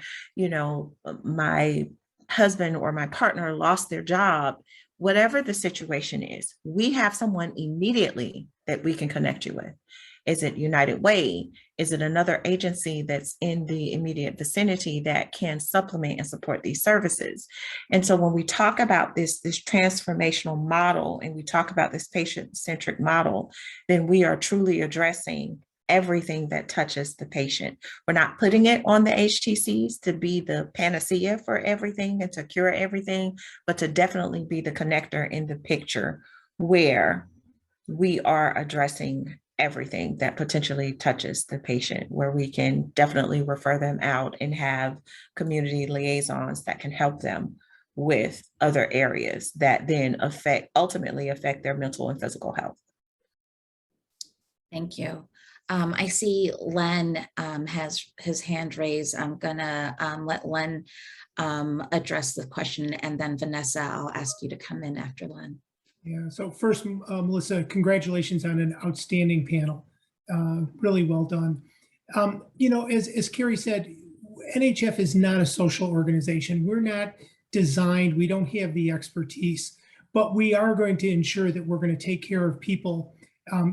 my husband or my partner lost their job. Whatever the situation is, we have someone immediately that we can connect you with. Is it United Way? Is it another agency that's in the immediate vicinity that can supplement and support these services? And so when we talk about this transformational model, and we talk about this patient-centric model, then we are truly addressing everything that touches the patient. We're not putting it on the HTCs to be the panacea for everything and to cure everything, but to definitely be the connector in the picture where we are addressing everything that potentially touches the patient, where we can definitely refer them out and have community liaisons that can help them with other areas that then ultimately affect their mental and physical health. Thank you. I see Len has his hand raised. I'm gonna let Len address the question, and then Vanessa, I'll ask you to come in after Len. Yeah, so first, Melissa, congratulations on an outstanding panel. Really well done. As Carrie said, NHF is not a social organization. We're not designed, we don't have the expertise, but we are going to ensure that we're going to take care of people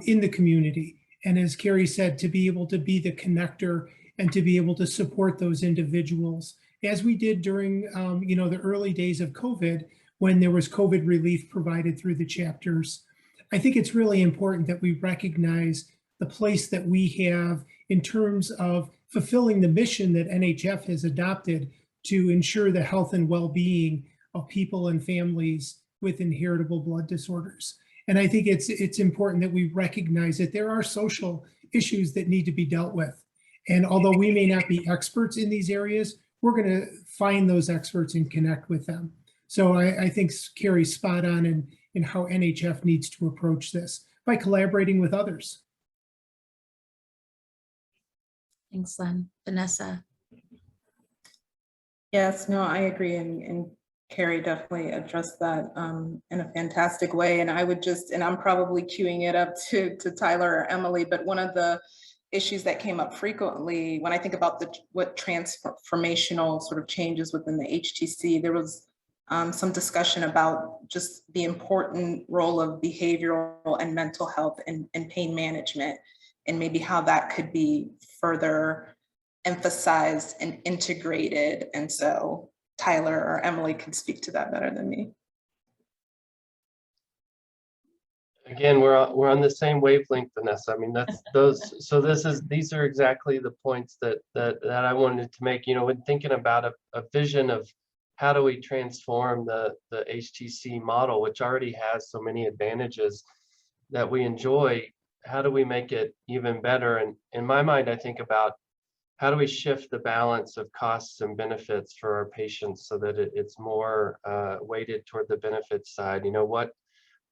in the community. And as Carrie said, to be able to be the connector and to be able to support those individuals as we did during, the early days of COVID, when there was COVID relief provided through the chapters. I think it's really important that we recognize the place that we have in terms of fulfilling the mission that NHF has adopted to ensure the health and well-being of people and families with inheritable blood disorders. And I think it's important that we recognize that there are social issues that need to be dealt with. And although we may not be experts in these areas, we're going to find those experts and connect with them. So I think Carrie's spot on in how NHF needs to approach this by collaborating with others. Thanks, Len. Vanessa. Yes, no, I agree. And Carrie definitely addressed that in a fantastic way. And I would just, and I'm probably queuing it up to Tyler or Emily, but one of the issues that came up frequently when I think about what transformational sort of changes within the HTC, there was some discussion about just the important role of behavioral and mental health and pain management, and maybe how that could be further emphasized and integrated. And so Tyler or Emily can speak to that better than me. Again, we're on the same wavelength, Vanessa. I mean, that's those. So these are exactly the points that I wanted to make. When thinking about a vision of how do we transform the HTC model, which already has so many advantages that we enjoy, how do we make it even better? And in my mind, I think about how do we shift the balance of costs and benefits for our patients so that it's more weighted toward the benefits side.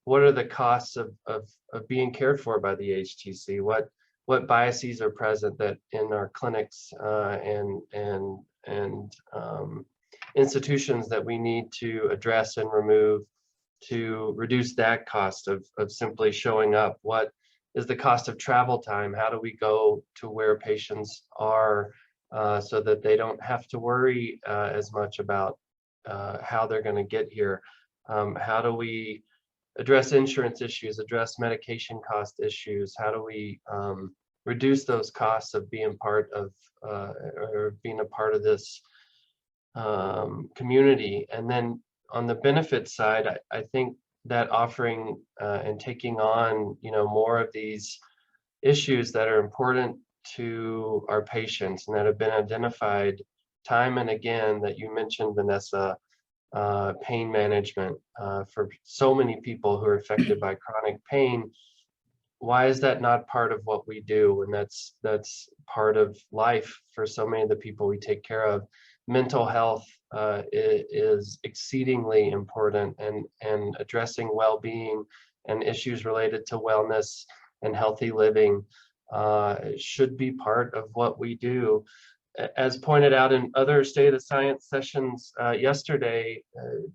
What are the costs of being cared for by the HTC? What biases are present that in our clinics and institutions that we need to address and remove to reduce that cost of simply showing up? What is the cost of travel time? How do we go to where patients are so that they don't have to worry as much about how they're going to get here? How do we address insurance issues, address medication cost issues? How do we reduce those costs of being part of or being a part of this community? And then on the benefits side, I think that offering and taking on more of these issues that are important to our patients and that have been identified time and again, that you mentioned, Vanessa, pain management for so many people who are affected by chronic pain. Why is that not part of what we do? And that's part of life for so many of the people we take care of. Mental health is exceedingly important, and addressing well-being and issues related to wellness and healthy living should be part of what we do. As pointed out in other State of Science sessions yesterday,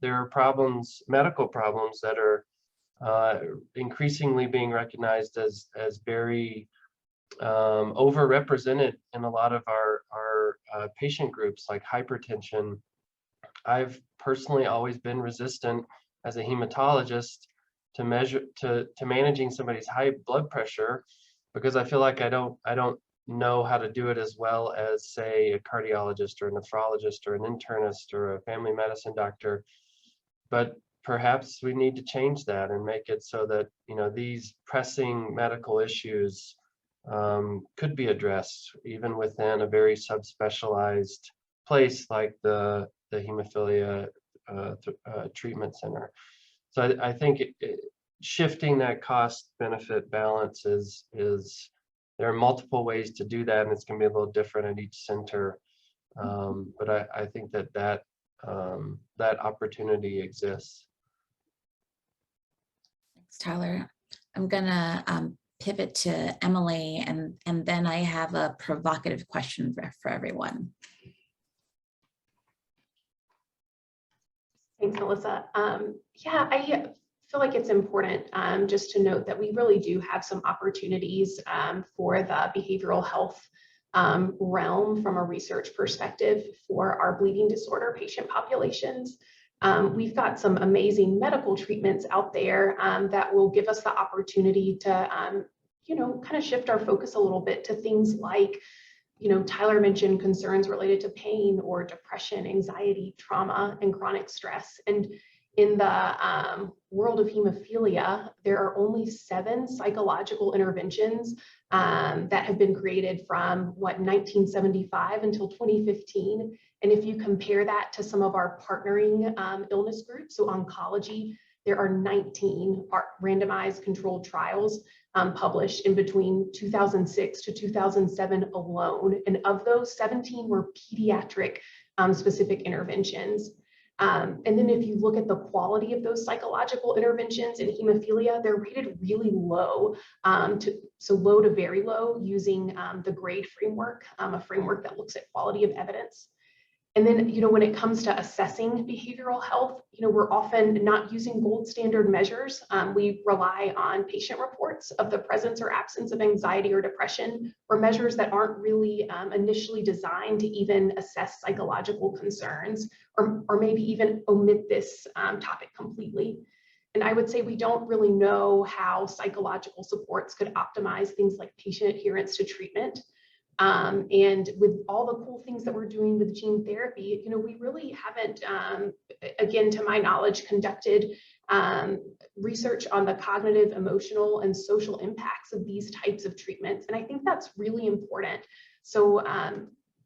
there are problems, medical problems, that are increasingly being recognized as very overrepresented in a lot of our patient groups, like hypertension. I've personally always been resistant as a hematologist to managing somebody's high blood pressure, because I feel like I don't know how to do it as well as, say, a cardiologist or a nephrologist or an internist or a family medicine doctor. But perhaps we need to change that and make it so that these pressing medical issues could be addressed even within a very subspecialized place like the hemophilia treatment center. So I think shifting that cost benefit balance is there are multiple ways to do that, and it's going to be a little different at each center. But I think that opportunity exists. Thanks, Tyler. I'm gonna pivot to Emily, and then I have a provocative question for everyone. Thanks, Melissa. Yeah, I feel like it's important just to note that we really do have some opportunities for the behavioral health realm from a research perspective for our bleeding disorder patient populations. We've got some amazing medical treatments out there that will give us the opportunity to, kind of shift our focus a little bit to things like Tyler mentioned concerns related to pain or depression, anxiety, trauma, and chronic stress. And in the world of hemophilia, there are only 7 psychological interventions that have been created from 1975 until 2015. And if you compare that to some of our partnering illness groups, so oncology, there are 19 randomized controlled trials published in between 2006 to 2007 alone. And of those, 17 were pediatric specific interventions. And then if you look at the quality of those psychological interventions in hemophilia, they're rated really low, so low to very low, using the GRADE framework, a framework that looks at quality of evidence. And then, when it comes to assessing behavioral health, we're often not using gold standard measures. We rely on patient reports of the presence or absence of anxiety or depression, or measures that aren't really initially designed to even assess psychological concerns, or maybe even omit this topic completely. And I would say we don't really know how psychological supports could optimize things like patient adherence to treatment. And with all the cool things that we're doing with gene therapy, we really haven't, again, to my knowledge, conducted research on the cognitive, emotional, and social impacts of these types of treatments. And I think that's really important. So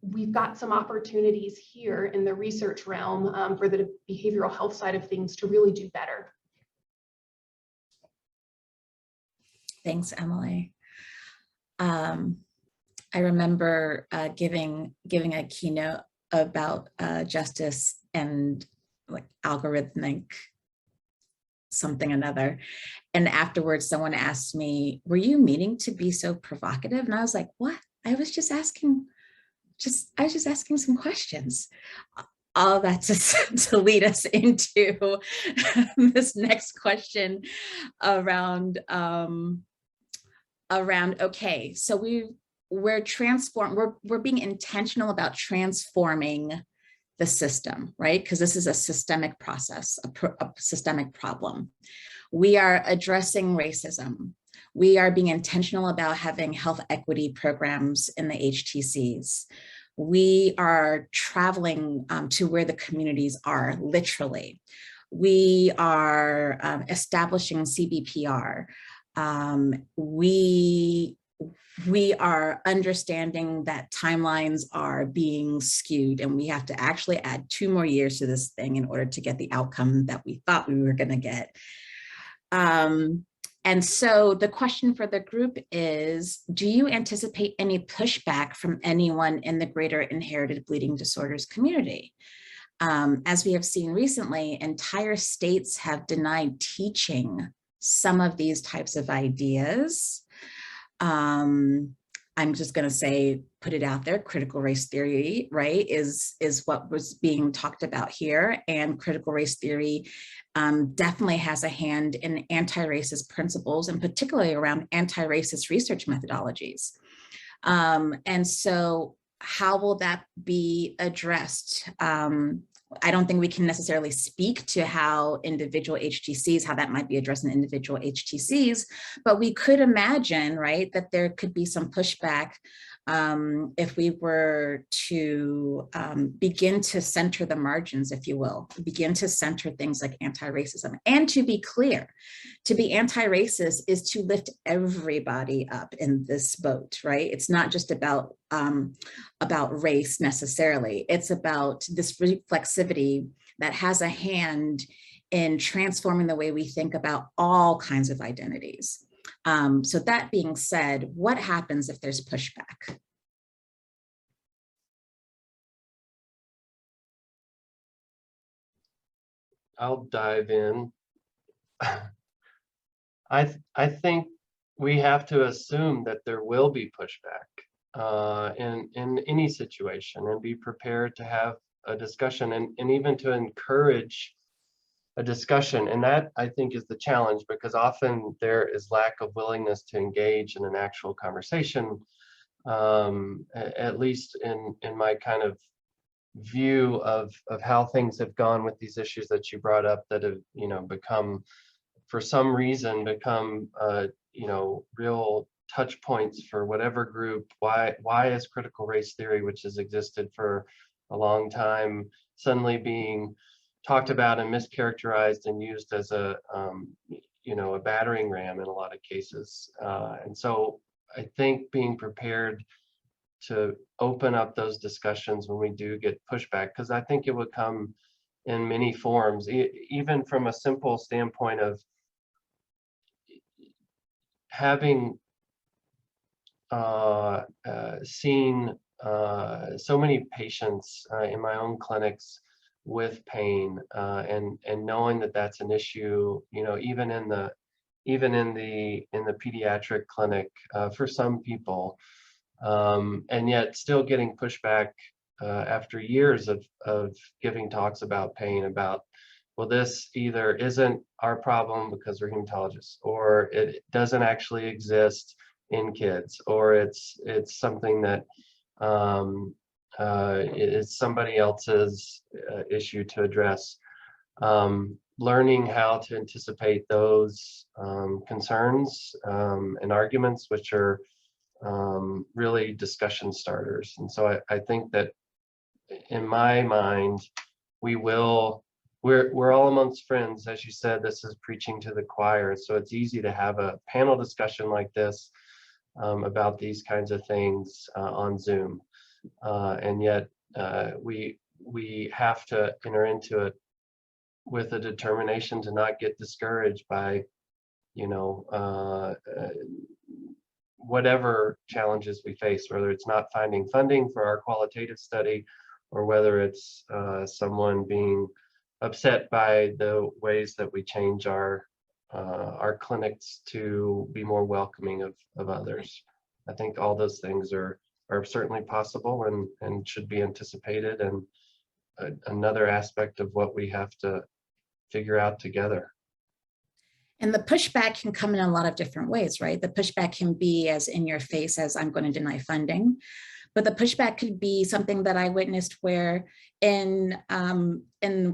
we've got some opportunities here in the research realm for the behavioral health side of things to really do better. Thanks, Emily. I remember giving a keynote about justice and like algorithmic something another. And afterwards, someone asked me, "Were you meaning to be so provocative?" And I was like, "What? I was just asking some questions." All of that to lead us into this next question around okay, so we're being intentional about transforming the system, right? Because this is a systemic process, a systemic problem. We are addressing racism. We are being intentional about having health equity programs in the HTCs. We are traveling to where the communities are, literally. We are establishing CBPR. We are understanding that timelines are being skewed, and we have to actually add 2 more years to this thing in order to get the outcome that we thought we were going to get. And so the question for the group is, do you anticipate any pushback from anyone in the greater inherited bleeding disorders community? As we have seen recently, entire states have denied teaching some of these types of ideas. I'm just going to say, put it out there, critical race theory, right, is what was being talked about here. And critical race theory definitely has a hand in anti-racist principles, and particularly around anti-racist research methodologies. And so how will that be addressed? I don't think we can necessarily speak to how individual HTCs, how that might be addressed in individual HTCs, but we could imagine, right, that there could be some pushback if we were to begin to center the margins, if you will, begin to center things like anti-racism. And to be clear, to be anti-racist is to lift everybody up in this boat, right? It's not just about race necessarily. It's about this reflexivity that has a hand in transforming the way we think about all kinds of identities. So that being said, what happens if there's pushback? I'll dive in. I think we have to assume that there will be pushback in any situation, and be prepared to have a discussion and even to encourage a discussion. And that, I think, is the challenge, because often there is lack of willingness to engage in an actual conversation, at least in my kind of view of how things have gone with these issues that you brought up, that have, become, for some reason, become, real touch points for whatever group. Why is critical race theory, which has existed for a long time, suddenly being talked about and mischaracterized and used as a a battering ram in a lot of cases. And so I think being prepared to open up those discussions when we do get pushback, because I think it would come in many forms, even from a simple standpoint of having seen so many patients in my own clinics with pain, and knowing that that's an issue, even in the pediatric clinic for some people, and yet still getting pushback after years of giving talks about pain, about, well, this either isn't our problem because we're hematologists, or it doesn't actually exist in kids, or it's something that it's somebody else's issue to address. Learning how to anticipate those concerns and arguments, which are really discussion starters. And so I think that in my mind, we're all amongst friends. As you said, this is preaching to the choir. So it's easy to have a panel discussion like this about these kinds of things on Zoom. And yet we have to enter into it with a determination to not get discouraged by, whatever challenges we face, whether it's not finding funding for our qualitative study, or whether it's someone being upset by the ways that we change our clinics to be more welcoming of others. I think all those things are certainly possible and should be anticipated, and another aspect of what we have to figure out together. And the pushback can come in a lot of different ways, right? The pushback can be as in your face as I'm going to deny funding, but the pushback could be something that I witnessed where in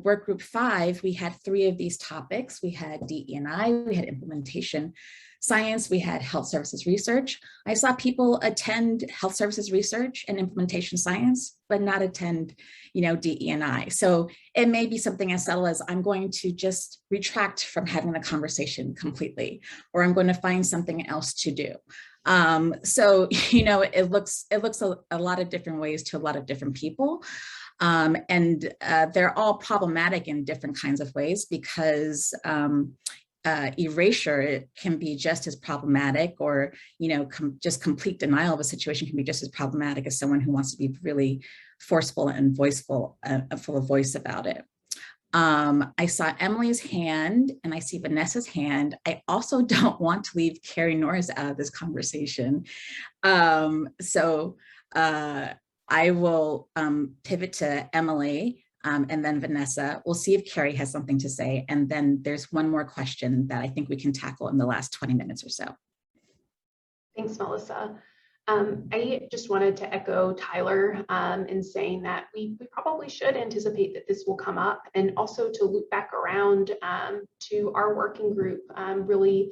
work group 5, we had 3 of these topics. We had DE&I, we had implementation science, we had health services research. I saw people attend health services research and implementation science, but not attend, DE&I. So it may be something as subtle as I'm going to just retract from having the conversation completely, or I'm going to find something else to do. So, it looks a lot of different ways to a lot of different people. And they're all problematic in different kinds of ways, because erasure can be just as problematic, or just complete denial of a situation can be just as problematic as someone who wants to be really forceful and voiceful, full of voice about it. I saw Emily's hand and I see Vanessa's hand. I also don't want to leave Carrie Norris out of this conversation. So I will pivot to Emily and then Vanessa. We'll see if Carrie has something to say. And then there's one more question that I think we can tackle in the last 20 minutes or so. Thanks, Melissa. I just wanted to echo Tyler in saying that we probably should anticipate that this will come up, and also to loop back around to our working group, really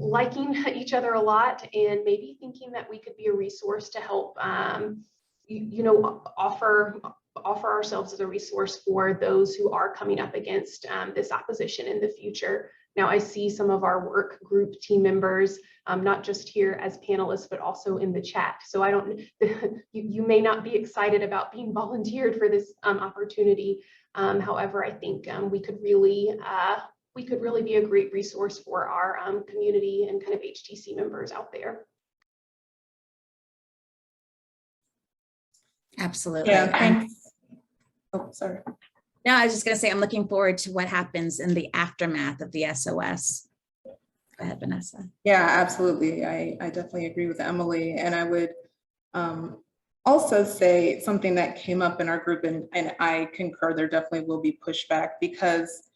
liking each other a lot, and maybe thinking that we could be a resource to help offer ourselves as a resource for those who are coming up against this opposition in the future. Now, I see some of our work group team members, not just here as panelists, but also in the chat. So you may not be excited about being volunteered for this opportunity. However, I think we could really be a great resource for our community and kind of HTC members out there. Absolutely. Yeah, thanks. Oh, sorry. No, I was just going to say, I'm looking forward to what happens in the aftermath of the SOS. Go ahead, Vanessa. Yeah, absolutely. I definitely agree with Emily. And I would also say something that came up in our group, and I concur, there definitely will be pushback because,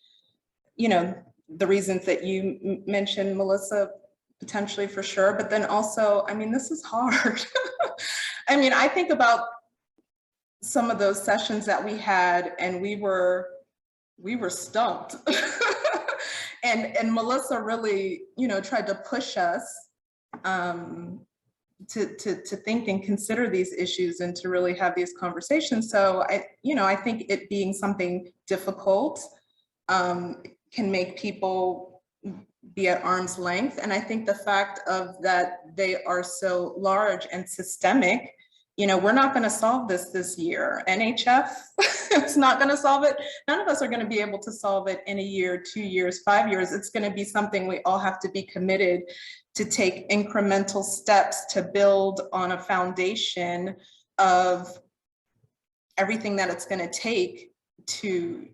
the reasons that you mentioned, Melissa, potentially for sure, but then also, this is hard. I think about some of those sessions that we had, and we were stumped. And Melissa really, tried to push us to think and consider these issues and to really have these conversations. So I think it being something difficult can make people be at arm's length. And I think the fact of that they are so large and systemic, we're not going to solve this year. NHF is not going to solve it. None of us are going to be able to solve it in a year, 2 years, 5 years. It's going to be something we all have to be committed to take incremental steps to build on a foundation of everything that it's going to take to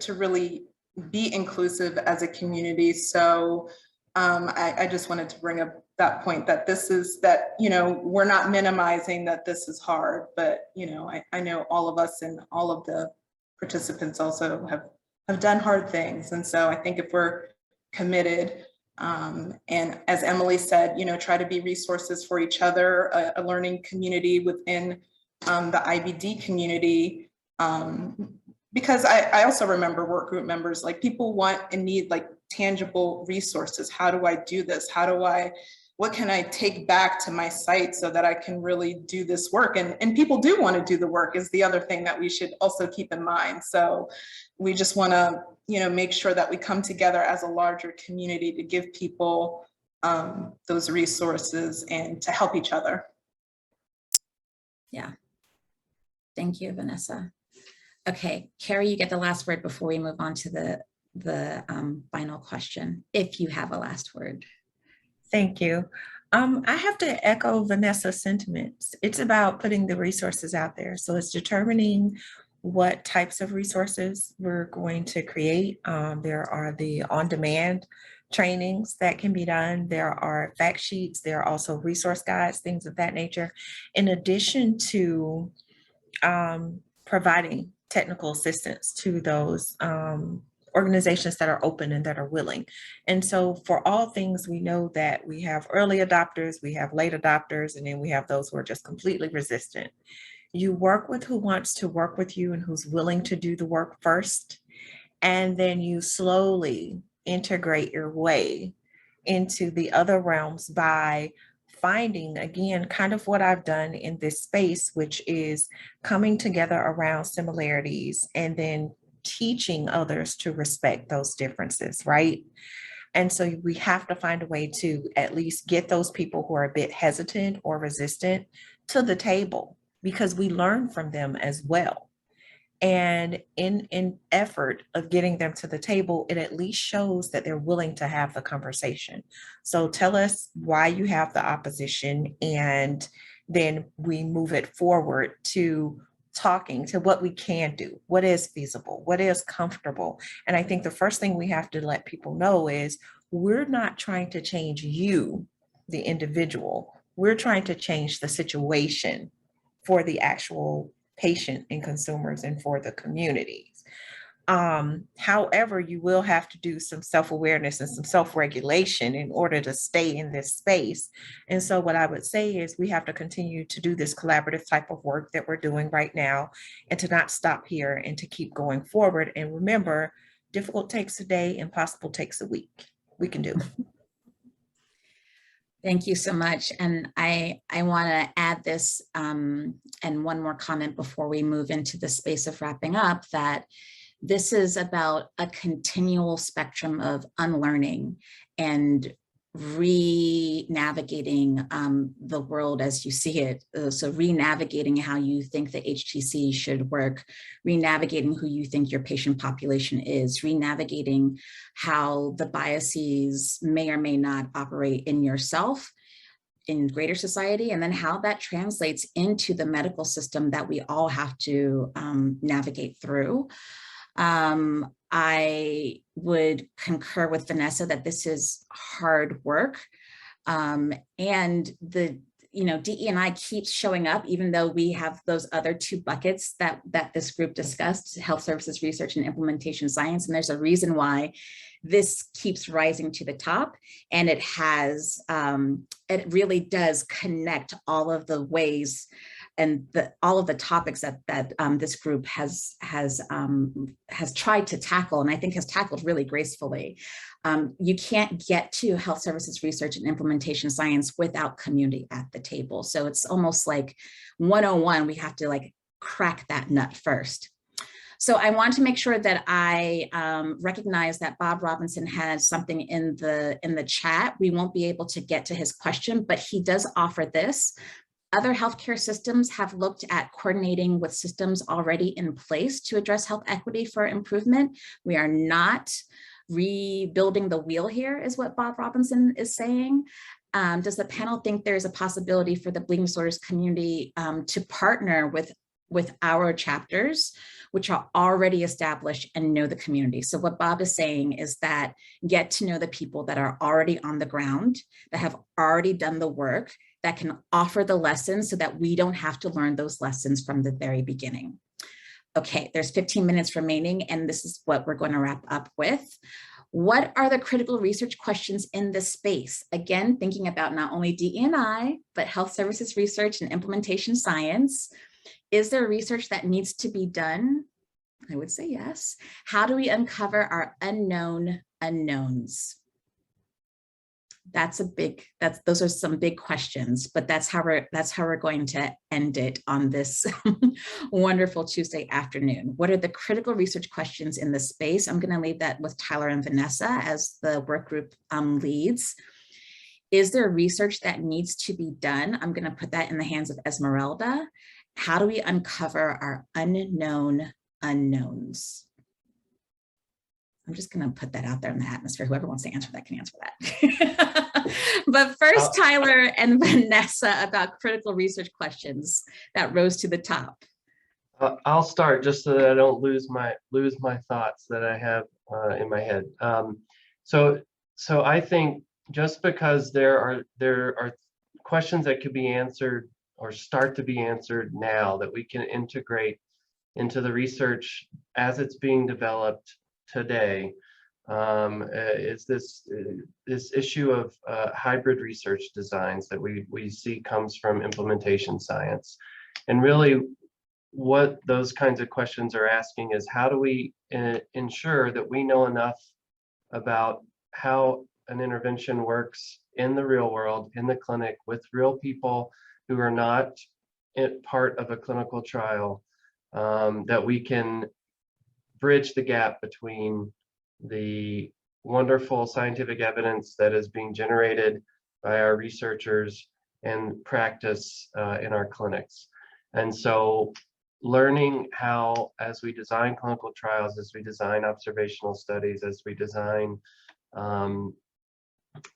really be inclusive as a community. So I just wanted to bring up that point that we're not minimizing that this is hard, but I know all of us and all of the participants also have done hard things. And so I think if we're committed, and as Emily said, try to be resources for each other, a learning community within the IBD community, because I also remember work group members, like people want and need like tangible resources. How do I do this? What can I take back to my site so that I can really do this work? And people do want to do the work is the other thing that we should also keep in mind. So we just want to, make sure that we come together as a larger community to give people those resources and to help each other. Yeah. Thank you, Vanessa. Okay, Carrie, you get the last word before we move on to the final question, if you have a last word. Thank you. I have to echo Vanessa's sentiments. It's about putting the resources out there. So it's determining what types of resources we're going to create. There are the on-demand trainings that can be done. There are fact sheets. There are also resource guides, things of that nature, in addition to providing technical assistance to those organizations that are open and that are willing. And so for all things, we know that we have early adopters, we have late adopters, and then we have those who are just completely resistant. You work with who wants to work with you and who's willing to do the work first, and then you slowly integrate your way into the other realms by finding, again, kind of what I've done in this space, which is coming together around similarities and then teaching others to respect those differences, right? And so we have to find a way to at least get those people who are a bit hesitant or resistant to the table, because we learn from them as well. And in effort of getting them to the table, it at least shows that they're willing to have the conversation. So tell us why you have the opposition, and then we move it forward to talking to what we can do, what is feasible, what is comfortable. And I think the first thing we have to let people know is we're not trying to change you, the individual. We're trying to change the situation for the actual patient and consumers and for the communities. However, you will have to do some self-awareness and some self-regulation in order to stay in this space. And so what I would say is we have to continue to do this collaborative type of work that we're doing right now, and to not stop here and to keep going forward. And remember, difficult takes a day, impossible takes a week. We can do it. Thank you so much. And I want to add this and one more comment before we move into the space of wrapping up, that this is about a continual spectrum of unlearning and re-navigating the world as you see it. So re-navigating how you think the HTC should work, re-navigating who you think your patient population is, re-navigating how the biases may or may not operate in yourself, in greater society, and then how that translates into the medical system that we all have to navigate through. I would concur with Vanessa that this is hard work, and the DE&I keeps showing up, even though we have those other two buckets that this group discussed: health services research and implementation science. And there's a reason why this keeps rising to the top, and it has it really does connect all of the ways all of the topics that this group has tried to tackle, and I think has tackled really gracefully. You can't get to health services research and implementation science without community at the table. So it's almost like 101, we have to like crack that nut first. So I want to make sure that I recognize that Bob Robinson has something in the chat. We won't be able to get to his question, but he does offer this. Other healthcare systems have looked at coordinating with systems already in place to address health equity for improvement. We are not rebuilding the wheel here, is what Bob Robinson is saying. Does the panel think there's a possibility for the bleeding disorders community to partner with our chapters, which are already established and know the community? So what Bob is saying is that get to know the people that are already on the ground, that have already done the work, that can offer the lessons so that we don't have to learn those lessons from the very beginning. Okay, there's 15 minutes remaining, and this is what we're going to wrap up with. What are the critical research questions in this space? Again, thinking about not only DE&I, but health services research and implementation science. Is there research that needs to be done? I would say yes. How do we uncover our unknown unknowns? Those are some big questions, but that's how we're going to end it on this wonderful Tuesday afternoon. What are the critical research questions in this space? I'm going to leave that with Tyler and Vanessa as the work group leads. Is there research that needs to be done? I'm going to put that in the hands of Esmeralda. How do we uncover our unknown unknowns? I'm just going to put that out there in the atmosphere. Whoever wants to answer that can answer that. But first, Tyler and Vanessa about critical research questions that rose to the top. I'll start just so that I don't lose my thoughts that I have in my head. So I think just because there are questions that could be answered or start to be answered now that we can integrate into the research as it's being developed today, is this issue of hybrid research designs that we see comes from implementation science. And really what those kinds of questions are asking is, how do we ensure that we know enough about how an intervention works in the real world, in the clinic, with real people who are not part of a clinical trial, that we can bridge the gap between the wonderful scientific evidence that is being generated by our researchers and practice in our clinics. And so learning how, as we design clinical trials, as we design observational studies, as we design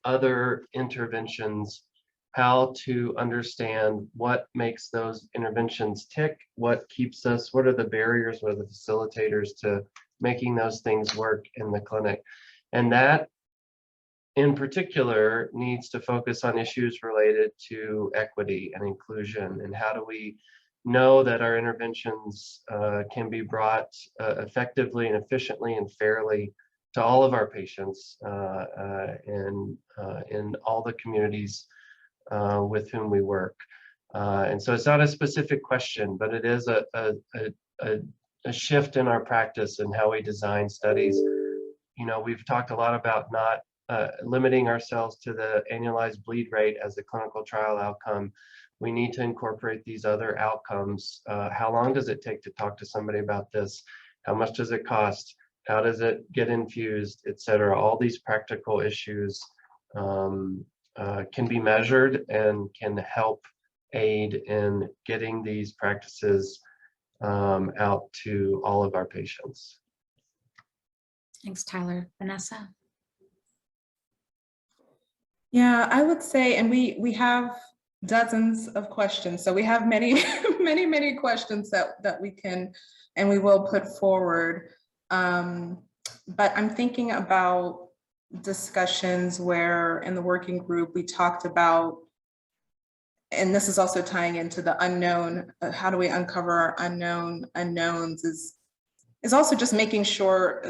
other interventions, how to understand what makes those interventions tick, what are the barriers, what are the facilitators to making those things work in the clinic. And that in particular needs to focus on issues related to equity and inclusion, and how do we know that our interventions can be brought effectively and efficiently and fairly to all of our patients in all the communities with whom we work. And so it's not a specific question, but it is a shift in our practice and how we design studies. You know, we've talked a lot about not limiting ourselves to the annualized bleed rate as a clinical trial outcome. We need to incorporate these other outcomes. How long does it take to talk to somebody about this? How much does it cost? How does it get infused, et cetera? All these practical issues can be measured and can help aid in getting these practices out to all of our patients. Thanks, Tyler. Vanessa? Yeah, I would say, and we have dozens of questions. So we have many, many questions that we can and we will put forward. But I'm thinking about discussions where in the working group we talked about, and this is also tying into the unknown, how do we uncover our unknown unknowns, is also just making sure,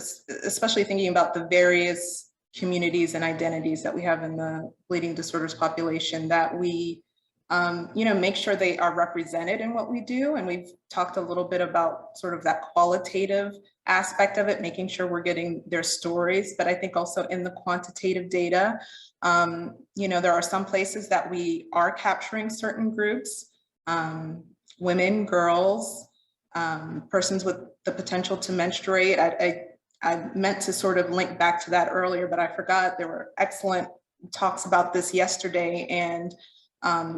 especially thinking about the various communities and identities that we have in the bleeding disorders population, that we make sure they are represented in what we do. And we've talked a little bit about sort of that qualitative aspect of it, making sure we're getting their stories, but I think also in the quantitative data, there are some places that we are capturing certain groups, women, girls, persons with the potential to menstruate. I meant to sort of link back to that earlier, but I forgot. There were excellent talks about this yesterday, and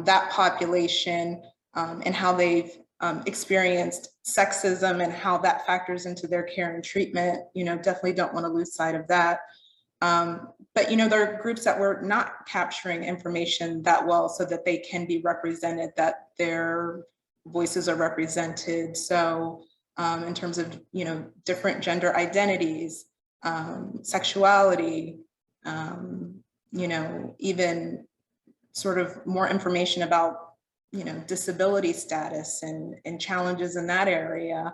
that population and how they've experienced sexism and how that factors into their care and treatment, definitely don't want to lose sight of that. But there are groups that we're not capturing information that well so that they can be represented, that their voices are represented. So in terms of, different gender identities, sexuality, even sort of more information about, disability status and challenges in that area.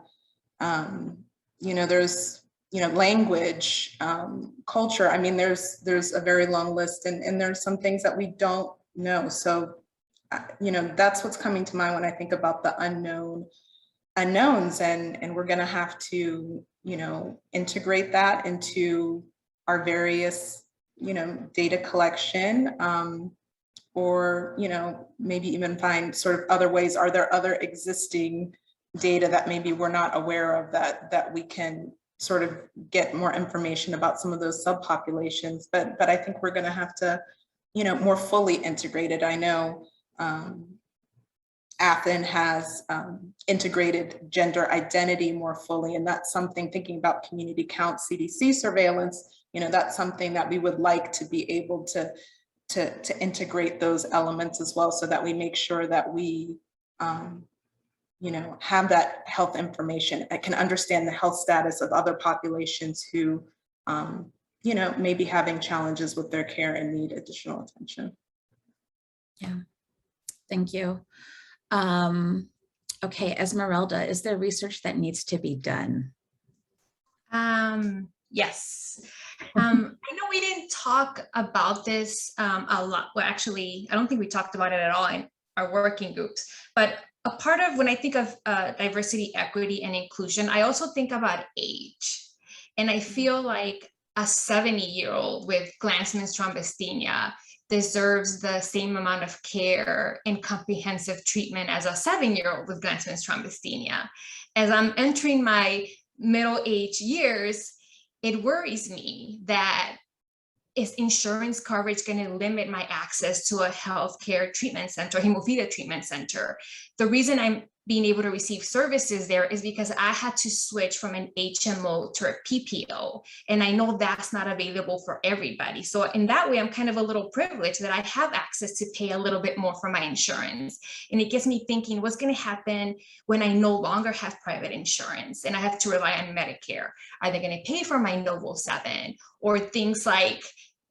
There's, language, culture. I mean, there's a very long list, and there's some things that we don't know. So, that's what's coming to mind when I think about the unknowns, and we're going to have to, integrate that into our various, data collection, or, maybe even find sort of other ways. Are there other existing data that maybe we're not aware of that we can sort of get more information about some of those subpopulations? But I think we're going to have to, more fully integrate it. I know Athens has integrated gender identity more fully, and that's something, thinking about community count, CDC surveillance, that's something that we would like to be able to integrate those elements as well, so that we make sure that we have that health information. I can understand the health status of other populations who may be having challenges with their care and need additional attention. Yeah, thank you. Okay, Esmeralda, is there research that needs to be done? Yes. I know we didn't talk about this a lot. Well, actually, I don't think we talked about it at all in our working groups. But a part of when I think of diversity, equity, and inclusion, I also think about age. And I feel like a 70-year-old with Glanzmann's thrombasthenia deserves the same amount of care and comprehensive treatment as a 7-year-old with Glanzmann's thrombasthenia. As I'm entering my middle-age years, it worries me that is insurance coverage going to limit my access to a healthcare treatment center, hemophilia treatment center? The reason I'm being able to receive services there is because I had to switch from an HMO to a PPO. And I know that's not available for everybody. So in that way, I'm kind of a little privileged that I have access to pay a little bit more for my insurance. And it gets me thinking, what's going to happen when I no longer have private insurance and I have to rely on Medicare? Are they going to pay for my Novo 7? Or things like,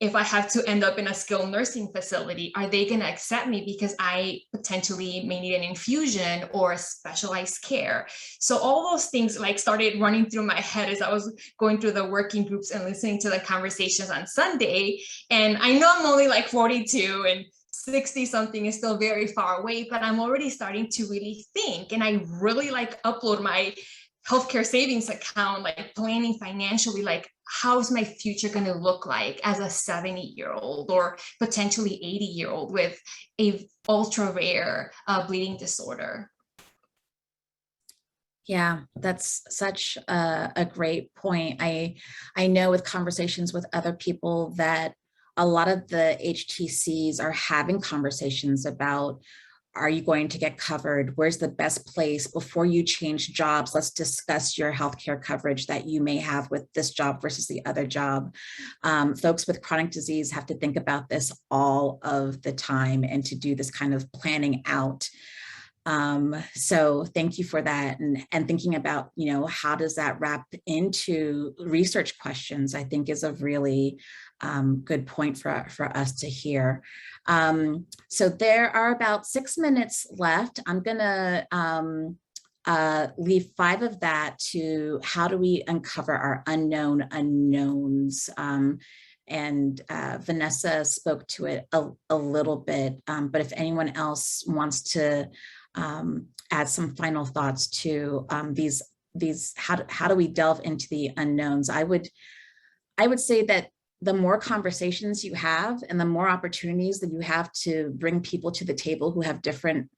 if I have to end up in a skilled nursing facility, are they going to accept me because I potentially may need an infusion or specialized care? So all those things like started running through my head as I was going through the working groups and listening to the conversations on Sunday. And I know I'm only like 42 and 60 something is still very far away, but I'm already starting to really think, and I really like upload my healthcare savings account, like planning financially, like how's my future going to look like as a 70-year-old or potentially 80-year-old with a ultra rare bleeding disorder? Yeah, that's such a great point. I know with conversations with other people that a lot of the HTCs are having conversations about, are you going to get covered? Where's the best place before you change jobs? Let's discuss your healthcare coverage that you may have with this job versus the other job. Folks with chronic disease have to think about this all of the time and to do this kind of planning out. So thank you for that. And thinking about, how does that wrap into research questions, I think is a really good point for us to hear. So there are about 6 minutes left. I'm gonna leave 5 of that to how do we uncover our unknown unknowns. And Vanessa spoke to it a little bit, but if anyone else wants to add some final thoughts to these how do we delve into the unknowns, I would say that the more conversations you have and the more opportunities that you have to bring people to the table who have different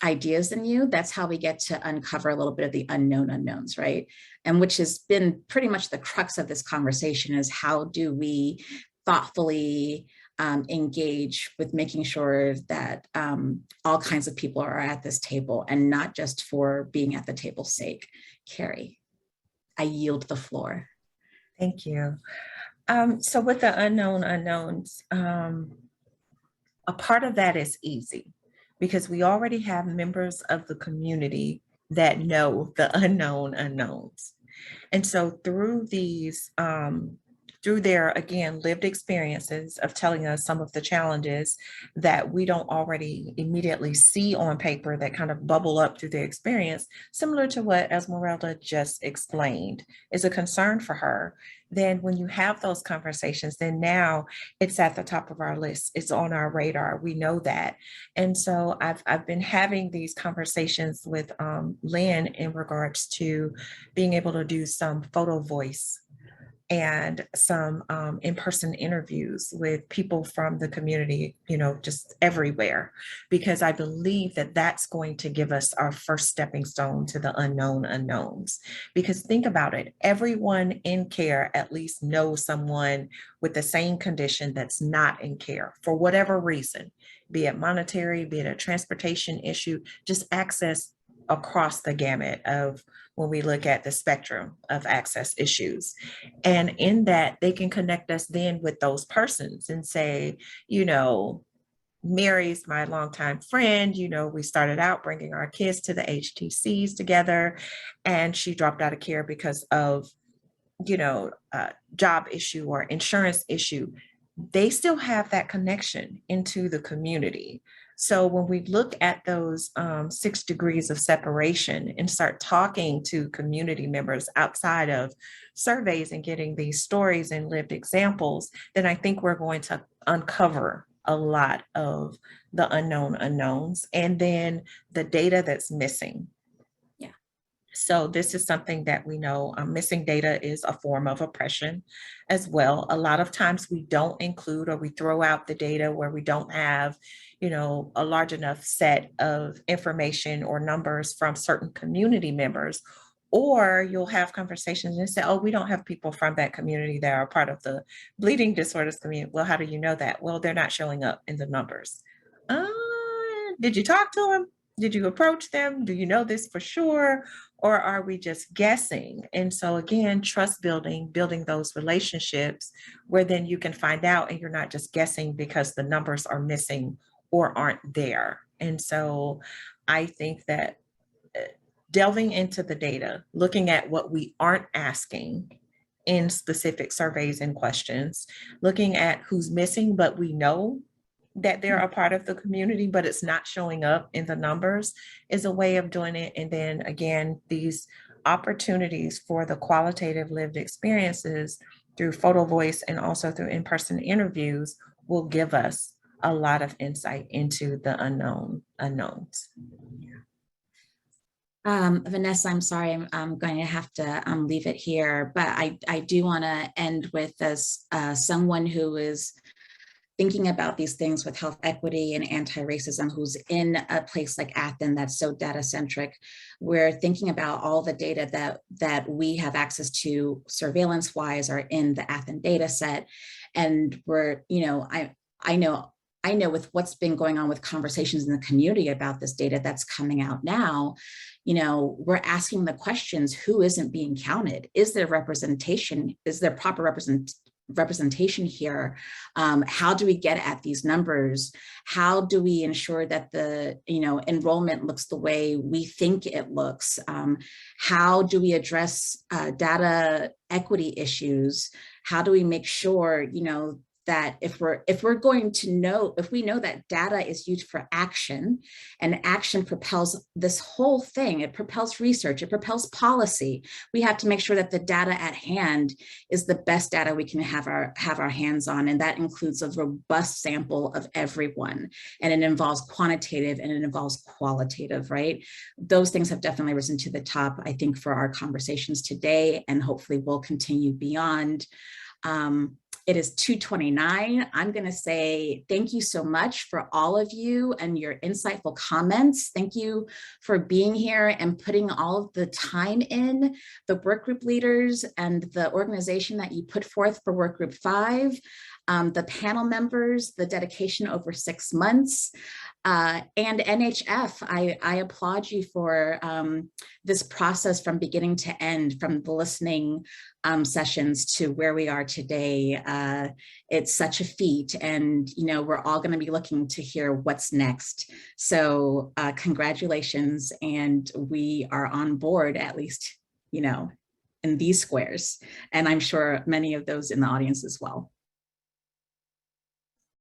ideas than you, that's how we get to uncover a little bit of the unknown unknowns, right? And which has been pretty much the crux of this conversation, is how do we thoughtfully engage with making sure that all kinds of people are at this table and not just for being at the table's sake. Carrie, I yield the floor. Thank you. So with the unknown unknowns, a part of that is easy because we already have members of the community that know the unknown unknowns. And so through these, through their, again, lived experiences of telling us some of the challenges that we don't already immediately see on paper that kind of bubble up through their experience, similar to what Esmeralda just explained, is a concern for her. Then when you have those conversations, then now it's at the top of our list. It's on our radar. We know that. And so I've been having these conversations with Lynn in regards to being able to do some photo voice and some in-person interviews with people from the community, you know, just everywhere, because I believe that that's going to give us our first stepping stone to the unknown unknowns. Because think about it, everyone in care at least knows someone with the same condition that's not in care for whatever reason, be it monetary, be it a transportation issue, just access across the gamut of when we look at the spectrum of access issues. And in that, they can connect us then with those persons and say, you know, Mary's my longtime friend, you know, we started out bringing our kids to the HTCs together, and she dropped out of care because of, you know, a job issue or insurance issue. They still have that connection into the community. So when we look at those 6 degrees of separation and start talking to community members outside of surveys and getting these stories and lived examples, then I think we're going to uncover a lot of the unknown unknowns and then the data that's missing. So this is something that we know missing data is a form of oppression as well. A lot of times we don't include or we throw out the data where we don't have, you know, a large enough set of information or numbers from certain community members. Or you'll have conversations and say, oh, we don't have people from that community that are part of the bleeding disorders community. Well, how do you know that? Well, they're not showing up in the numbers. Did you talk to them? Did you approach them? Do you know this for sure? Or are we just guessing? And so again, trust building, building those relationships where then you can find out and you're not just guessing because the numbers are missing or aren't there. And so I think that delving into the data, looking at what we aren't asking in specific surveys and questions, looking at who's missing, but we know that they're a part of the community, but it's not showing up in the numbers, is a way of doing it. And then again, these opportunities for the qualitative lived experiences through photo voice and also through in-person interviews will give us a lot of insight into the unknown unknowns. Vanessa, I'm sorry, I'm going to have to leave it here, but I do want to end with this, someone who is thinking about these things with health equity and anti-racism, who's in a place like Athens that's so data-centric. We're thinking about all the data that we have access to surveillance-wise are in the Athens data set. And we're, you know, I know with what's been going on with conversations in the community about this data that's coming out now, you know, we're asking the questions, who isn't being counted? Is there representation? Is there proper representation here? How do we get at these numbers? How do we ensure that the, you know, enrollment looks the way we think it looks? How do we address data equity issues? How do we make sure, you know, that if we're going to know, if we know that data is used for action, and action propels this whole thing, it propels research, it propels policy, we have to make sure that the data at hand is the best data we can have our hands on. And that includes a robust sample of everyone. And it involves quantitative and it involves qualitative, right? Those things have definitely risen to the top, I think, for our conversations today, and hopefully will continue beyond. It is 2:29. I'm going to say thank you so much for all of you and your insightful comments. Thank you for being here and putting all of the time in, the work group leaders and the organization that you put forth for work group 5, the panel members, the dedication over 6 months. And NHF, I applaud you for this process from beginning to end, from the listening sessions to where we are today. It's such a feat, and we're all going to be looking to hear what's next. So congratulations, and we are on board, at least in these squares, and I'm sure many of those in the audience as well.